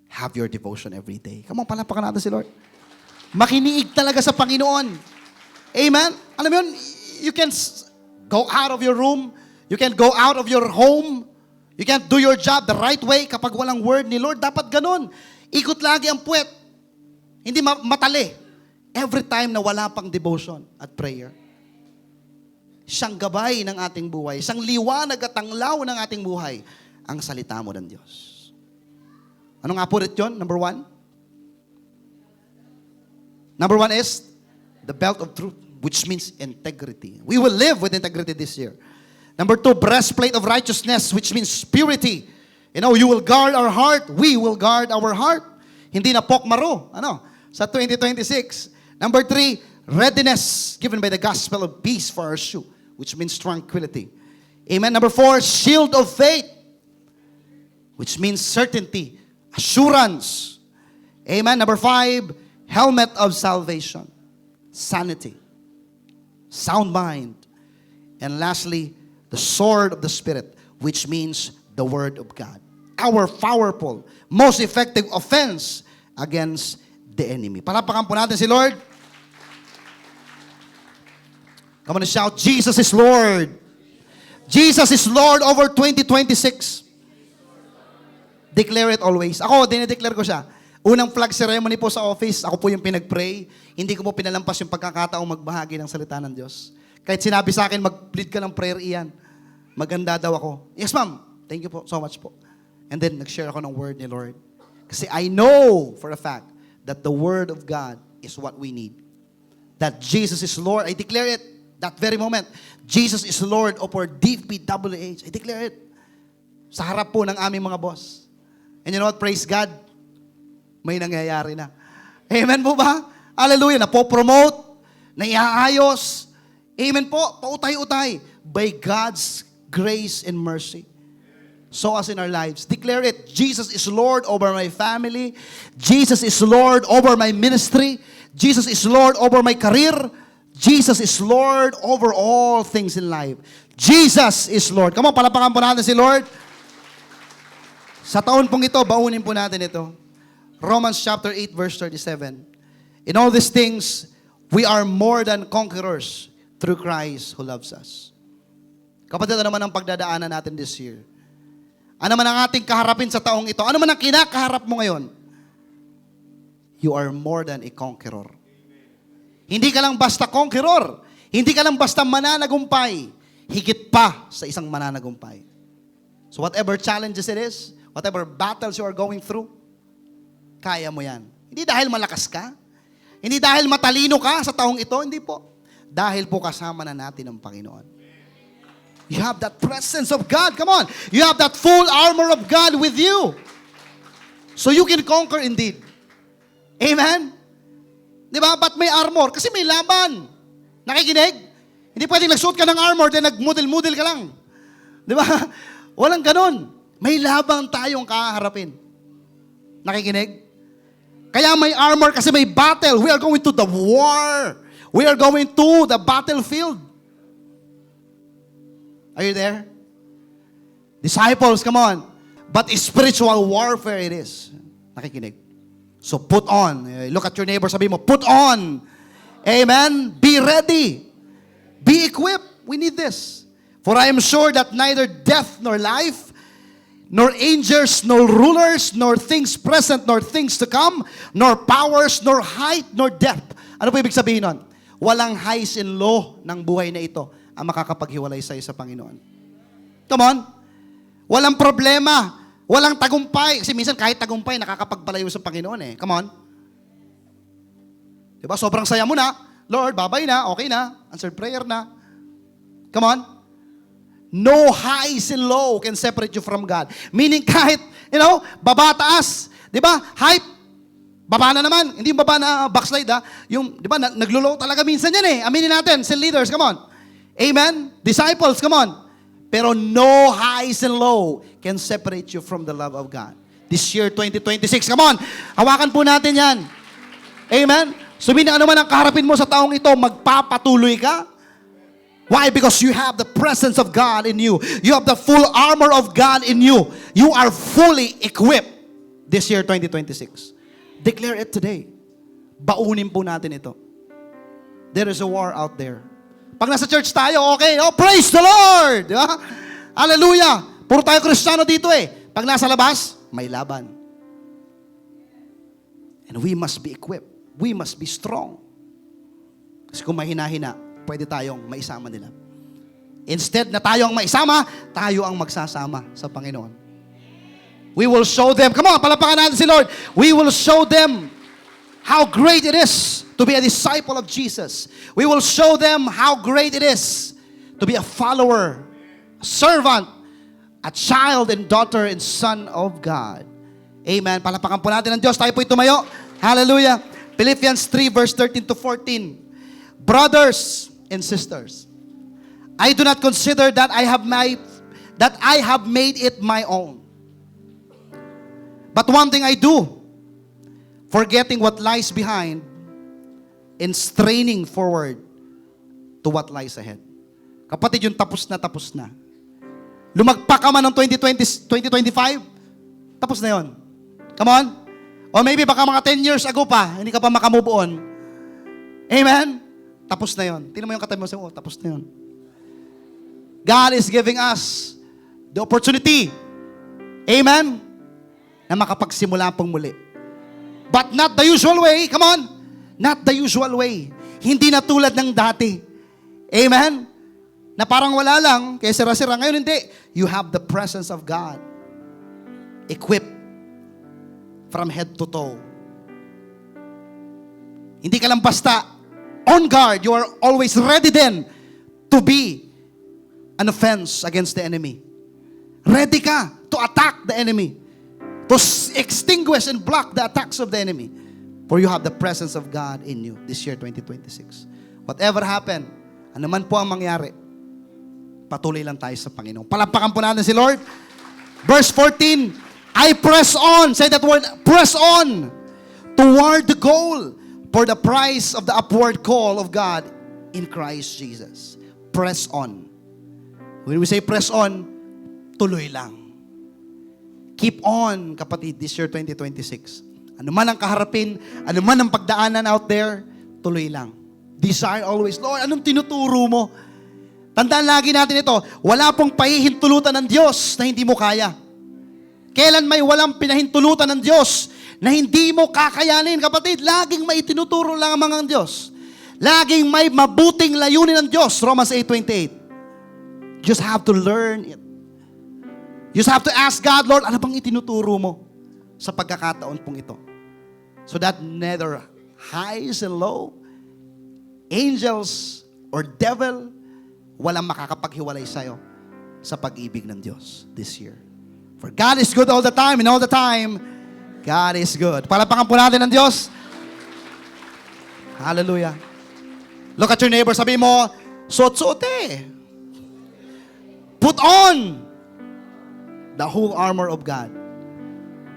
Have your devotion every day. Come on, palapakan natin si Lord. Makiniig talaga sa Panginoon. Amen? Alam mo yun, you can go out of your room, you can go out of your home, you can do your job the right way kapag walang word ni Lord. Dapat ganun. Ikot lagi ang puwet. Hindi matali. Every time na wala pang devotion at prayer. Siyang gabay ng ating buhay, siyang liwanag at tanglaw ng ating buhay, ang salita mo ng Diyos. Ano nga po rin yun? Number 1? Number 1 is the belt of truth, which means integrity. We will live with integrity this year. Number 2, breastplate of righteousness, which means purity. You know, you will guard our heart. We will guard our heart. Hindi na pokmaro. Sa 2026. Number 3, readiness given by the gospel of peace for our shoe, which means tranquility. Amen. Number 4, shield of faith, which means certainty, assurance. Amen. Number 5, helmet of salvation, sanity, sound mind. And lastly, the sword of the Spirit, which means the Word of God. Our powerful, most effective offense against the enemy. Palapakan po natin si Lord. Come on and shout, Jesus is Lord. Jesus is Lord over 2026. Declare it always. Ako, dinideclare ko siya. Unang flag ceremony po sa office, ako po yung pinag-pray. Hindi ko po pinalampas yung pagkakataong magbahagi ng salita ng Diyos. Kahit sinabi sa akin, mag-plead ka ng prayer iyan. Maganda daw ako. Yes, ma'am. Thank you po so much po. And then, nag-share ako ng word ni Lord. Kasi I know for a fact that the Word of God is what we need. That Jesus is Lord. I declare it that very moment. Jesus is Lord over DPWH. I declare it. Sa harap po ng aming mga boss. And you know what? Praise God. May nangyayari na. Amen po ba? Hallelujah. Napopromote, naiaayos. Amen po. Pautay-utay. By God's grace and mercy. So as in our lives. Declare it. Jesus is Lord over my family. Jesus is Lord over my ministry. Jesus is Lord over my career. Jesus is Lord over all things in life. Jesus is Lord. Come on, palapakan po natin si Lord. Sa taon pong ito, baunin po natin ito. Romans chapter 8 verse 37. In all these things, we are more than conquerors through Christ who loves us. Kapatid, ano naman ang pagdadaanan natin this year? Ano man ang ating kaharapin sa taong ito? Ano man ang kinakaharap mo ngayon? You are more than a conqueror. Hindi ka lang basta conqueror. Hindi ka lang basta mananagumpay. Higit pa sa isang mananagumpay. So whatever challenges it is, whatever battles you are going through, kaya mo yan. Hindi dahil malakas ka. Hindi dahil matalino ka sa taong ito. Hindi po. Dahil po kasama na natin ang Panginoon. You have that presence of God. Come on. You have that full armor of God with you. So you can conquer indeed. Amen? Di ba? Ba't may armor? Kasi may laban. Nakikinig? Hindi pwedeng nagsuot ka ng armor then nagmudil-mudil ka lang. Di ba? Walang ganun. May laban tayong kaharapin. Nakikinig? Kaya may armor kasi may battle. We are going to the war. We are going to the battlefield. Are you there? Disciples, come on. But spiritual warfare it is. Nakikinig. So put on. Look at your neighbor, sabi mo, put on. Amen? Be ready. Be equipped. We need this. For I am sure that neither death nor life, nor angels, nor rulers, nor things present, nor things to come, nor powers, nor height, nor depth. Ano po ibig sabihin nun? Walang highs and low ng buhay na ito ang makakapaghiwalay sa'yo sa Panginoon. Come on. Walang problema. Walang tagumpay. Kasi minsan kahit tagumpay, nakakapagpalayo sa Panginoon eh. Come on. Diba? Sobrang saya mo na. Lord, babay na. Okay na. Answered prayer na. Come on. No highs and low can separate you from God. Meaning kahit, baba taas. Diba? Hype. Baba na naman. Hindi yung baba na backslide ha. Yung, diba, naglulow talaga minsan yan eh. Aminin natin. Cell leaders, come on. Amen? Disciples, come on. Pero no highs and low can separate you from the love of God. This year, 2026, come on. Hawakan po natin yan. Amen? So, ano man ang kaharapin mo sa taong ito, magpapatuloy ka. Why? Because you have the presence of God in you. You have the full armor of God in you. You are fully equipped this year, 2026. Declare it today. Baunin po natin ito. There is a war out there. Pag nasa church tayo, okay, praise the Lord! Di ba? Hallelujah! Puro tayo Kristiyano dito eh. Pag nasa labas, may laban. And we must be equipped. We must be strong. Kasi kung mahina-hina, pwede tayong maisama nila. Instead na tayo ang maisama, tayo ang magsasama sa Panginoon. We will show them, come on, palapakan natin si Lord. We will show them how great it is to be a disciple of Jesus. We will show them how great it is to be a follower, a servant, a child and daughter and son of God. Amen. Palapakan po natin ng Diyos. Tayo po'y tumayo. Hallelujah. Philippians 3 verse 13 to 14. Brothers and sisters, I do not consider that I have made it my own. But one thing I do, forgetting what lies behind and straining forward to what lies ahead. Kapatid, yung tapos na. Lumagpak ka man ng 2025, tapos na yon. Come on. O maybe baka mga 10 years ago pa, hindi ka pa makamove on. Amen? Tapos na yon. Tingnan mo yung katabi mo, tapos na yon. God is giving us the opportunity, amen, na makapagsimula pong muli. But not the usual way, come on, not the usual way. Hindi na tulad ng dati. Amen? Na parang wala lang, kaya sira-sira. Ngayon hindi. You have the presence of God. Equipped from head to toe. Hindi ka lang basta on guard. You are always ready then to be an offense against the enemy. Ready ka to attack the enemy. To extinguish and block the attacks of the enemy. For you have the presence of God in you this year 2026. Whatever happened, ano man po ang mangyari, patuloy lang tayo sa Panginoon. Palapakan po natin si Lord. Verse 14, I press on. Say that word, press on. Toward the goal for the prize of the upward call of God in Christ Jesus. Press on. When we say press on, tuloy lang. Keep on, kapatid, this year 2026. Ano man ang kaharapin, ano man ang pagdaanan out there, tuloy lang. Desire always, Lord, anong tinuturo mo? Tandaan lagi natin ito, wala pong pahihintulutan ng Diyos na hindi mo kaya. Kailan may walang pinahintulutan ng Diyos na hindi mo kakayanin, kapatid? Laging may tinuturo lang ang mga Diyos. Laging may mabuting layunin ng Diyos. Romans 8:28. You just have to learn it. You just have to ask God, Lord, ano bang itinuturo mo sa pagkakataon pong ito? So that neither highs and low, angels or devil, walang makakapaghiwalay sa'yo sa pag-ibig ng Diyos this year. For God is good all the time, and all the time, God is good. Palapakan po natin ng Diyos. Hallelujah. Look at your neighbor, sabi mo, suot-suote. Put on the whole armor of God.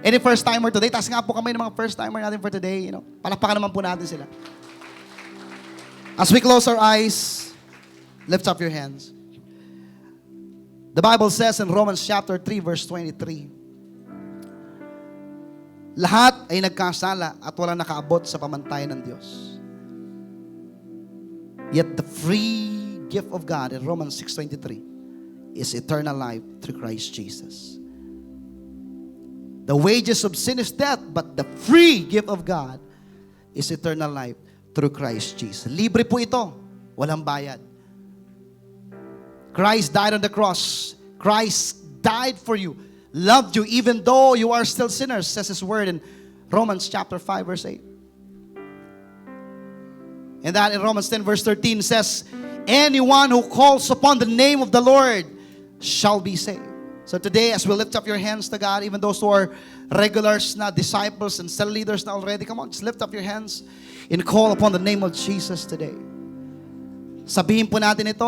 Any first-timer today? Taas nga po kami ng mga first-timer natin for today. Palapakan naman po natin sila. As we close our eyes, lift up your hands. The Bible says in Romans chapter 3 verse 23, lahat ay nagkasala at walang nakaabot sa pamantayan ng Diyos. Yet the free gift of God in Romans 6:23 is eternal life through Christ Jesus. The wages of sin is death, but the free gift of God is eternal life through Christ Jesus. Libre po ito, walang bayad. Christ died on the cross. Christ died for you, loved you even though you are still sinners, says His word in Romans chapter 5 verse 8. And that in Romans 10 verse 13 says, anyone who calls upon the name of the Lord shall be saved. So today, as we lift up your hands to God, even those who are regulars na, disciples and cell leaders na already, come on, just lift up your hands and call upon the name of Jesus today. Sabihin po natin ito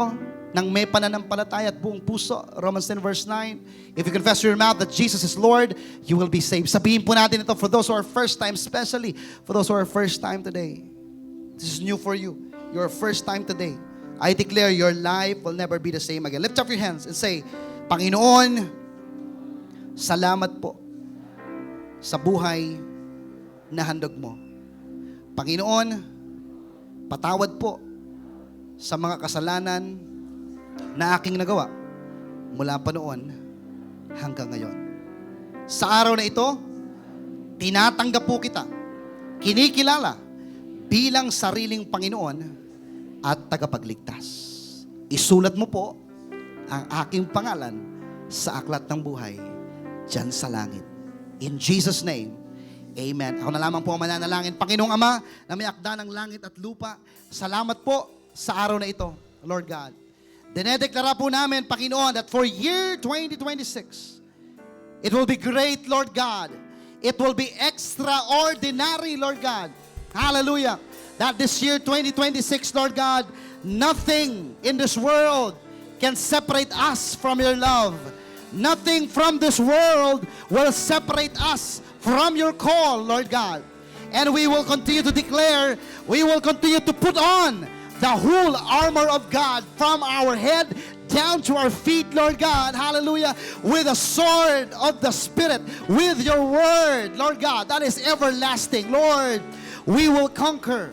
nang may pananampalataya at buong puso. Romans 10 verse 9, if you confess with your mouth that Jesus is Lord, you will be saved. Sabihin po natin ito for those who are first time, especially for those who are first time today. This is new for you. Your first time today. I declare your life will never be the same again. Lift up your hands and say, Panginoon, salamat po sa buhay na handog mo. Panginoon, patawad po sa mga kasalanan na aking nagawa mula pa noon hanggang ngayon. Sa araw na ito, tinatanggap po kita, kinikilala bilang sariling Panginoon at tagapagligtas. Isulat mo po ang aking pangalan sa aklat ng buhay diyan sa langit. In Jesus' name, amen. Ako na lamang po ang mananalangin. Panginoong Ama, na may akda ng langit at lupa, salamat po sa araw na ito, Lord God. Dinedeklara po namin, Panginoon, that for year 2026, it will be great, Lord God. It will be extraordinary, Lord God. Hallelujah. That this year 2026, Lord God, nothing in this world can separate us from your love. Nothing from this world will separate us from your call, Lord God. And we will continue to declare, we will continue to put on the whole armor of God from our head down to our feet, Lord God. Hallelujah. With the sword of the Spirit, with your word, Lord God, that is everlasting. Lord, we will conquer.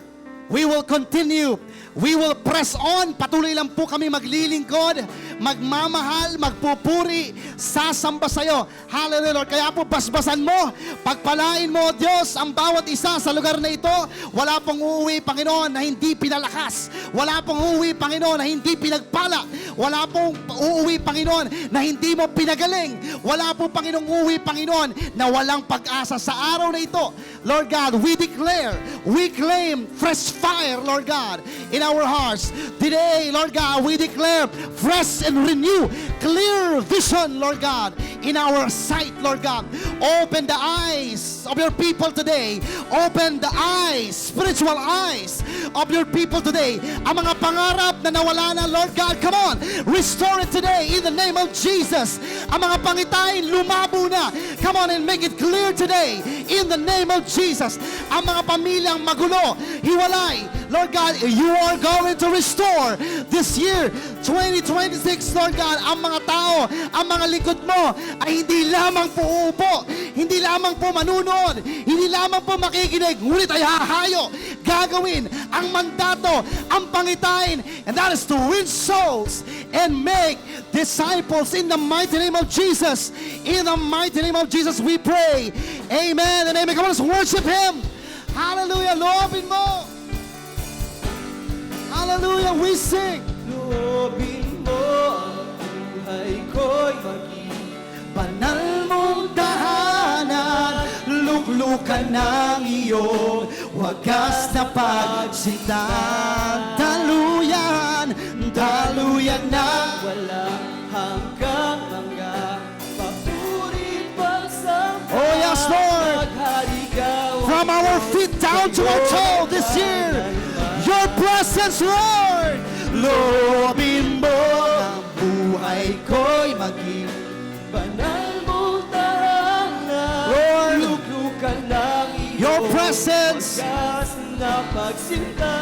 We will continue. We will press on. Patuloy lang po kami maglilingkod, magmamahal, magpupuri, sasamba sa'yo. Hallelujah, Lord. Kaya po basbasan mo, pagpalain mo, Diyos, ang bawat isa sa lugar na ito. Wala pong uuwi, Panginoon, na hindi pinalakas. Wala pong uuwi, Panginoon, na hindi pinagpala. Wala pong uuwi, Panginoon, na hindi mo pinagaling. Wala po, Panginoong uuwi, Panginoon, na walang pag-asa sa araw na ito. Lord God, we declare, we claim fresh fire, Lord God, in our hearts. Today, Lord God, we declare fresh and renew, clear vision, Lord God, in our sight, Lord God. Open the eyes of your people today. Open the eyes, spiritual eyes of your people today. Ang mga pangarap na nawala na, Lord God, come on, restore it today in the name of Jesus. Ang mga pangitain, lumabo na. Come on and make it clear today in the name of Jesus. Ang mga pamilyang magulo, hiwalay, Lord God, you are going to restore this year, 2026, Lord God. Ang mga tao, ang mga lingkod mo ay hindi lamang po uupo, hindi lamang po manunood, hindi lamang po makikinig, ngunit ay hahayo, gagawin ang mandato, ang pangitain, and that is to win souls and make disciples in the mighty name of Jesus. In the mighty name of Jesus we pray. Amen and amen. Come on, let's worship Him. Hallelujah. Loobin mo. Hallelujah. We sing. Loobin mo ang buhay ko'y maging banal mong tahanan. Luklukan ng iyong wagas na pagsinta. Daluyan, daluyan na walang hanggang mga papurit pagsamba. Oh yes, Lord. Maghari ka, From our feet down to our toe this year, your presence, Lord. loobin mo ang buhay ko'y maging banal mong tahanan. Lord, Luklukan ng iyong your presence. wagas na pagsinta.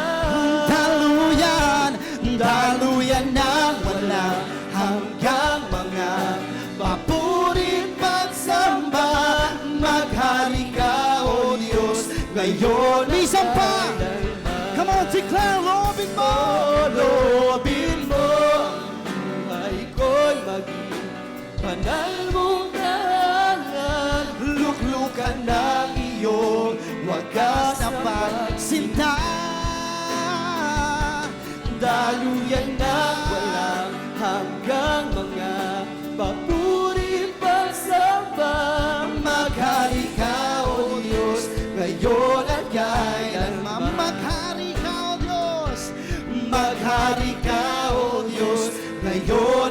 Daluyan, Daluyan ng walang hanggang mga papurit pagsamba. Maghari ka, O Diyos, ngayon at Isang pa. kailanman. Come on, declare, loobin mo. Loobin mo ang buhay ko'y maging banal mong tahanan. Luklukan ng iyong wagas na pagsinta. Daluyan na walang hanggang mga papurit pagsamba. Maghari ka, O Diyos, ngayon at kailanman. Maghari ka, O Diyos. Maghari ka, O Diyos, ngayon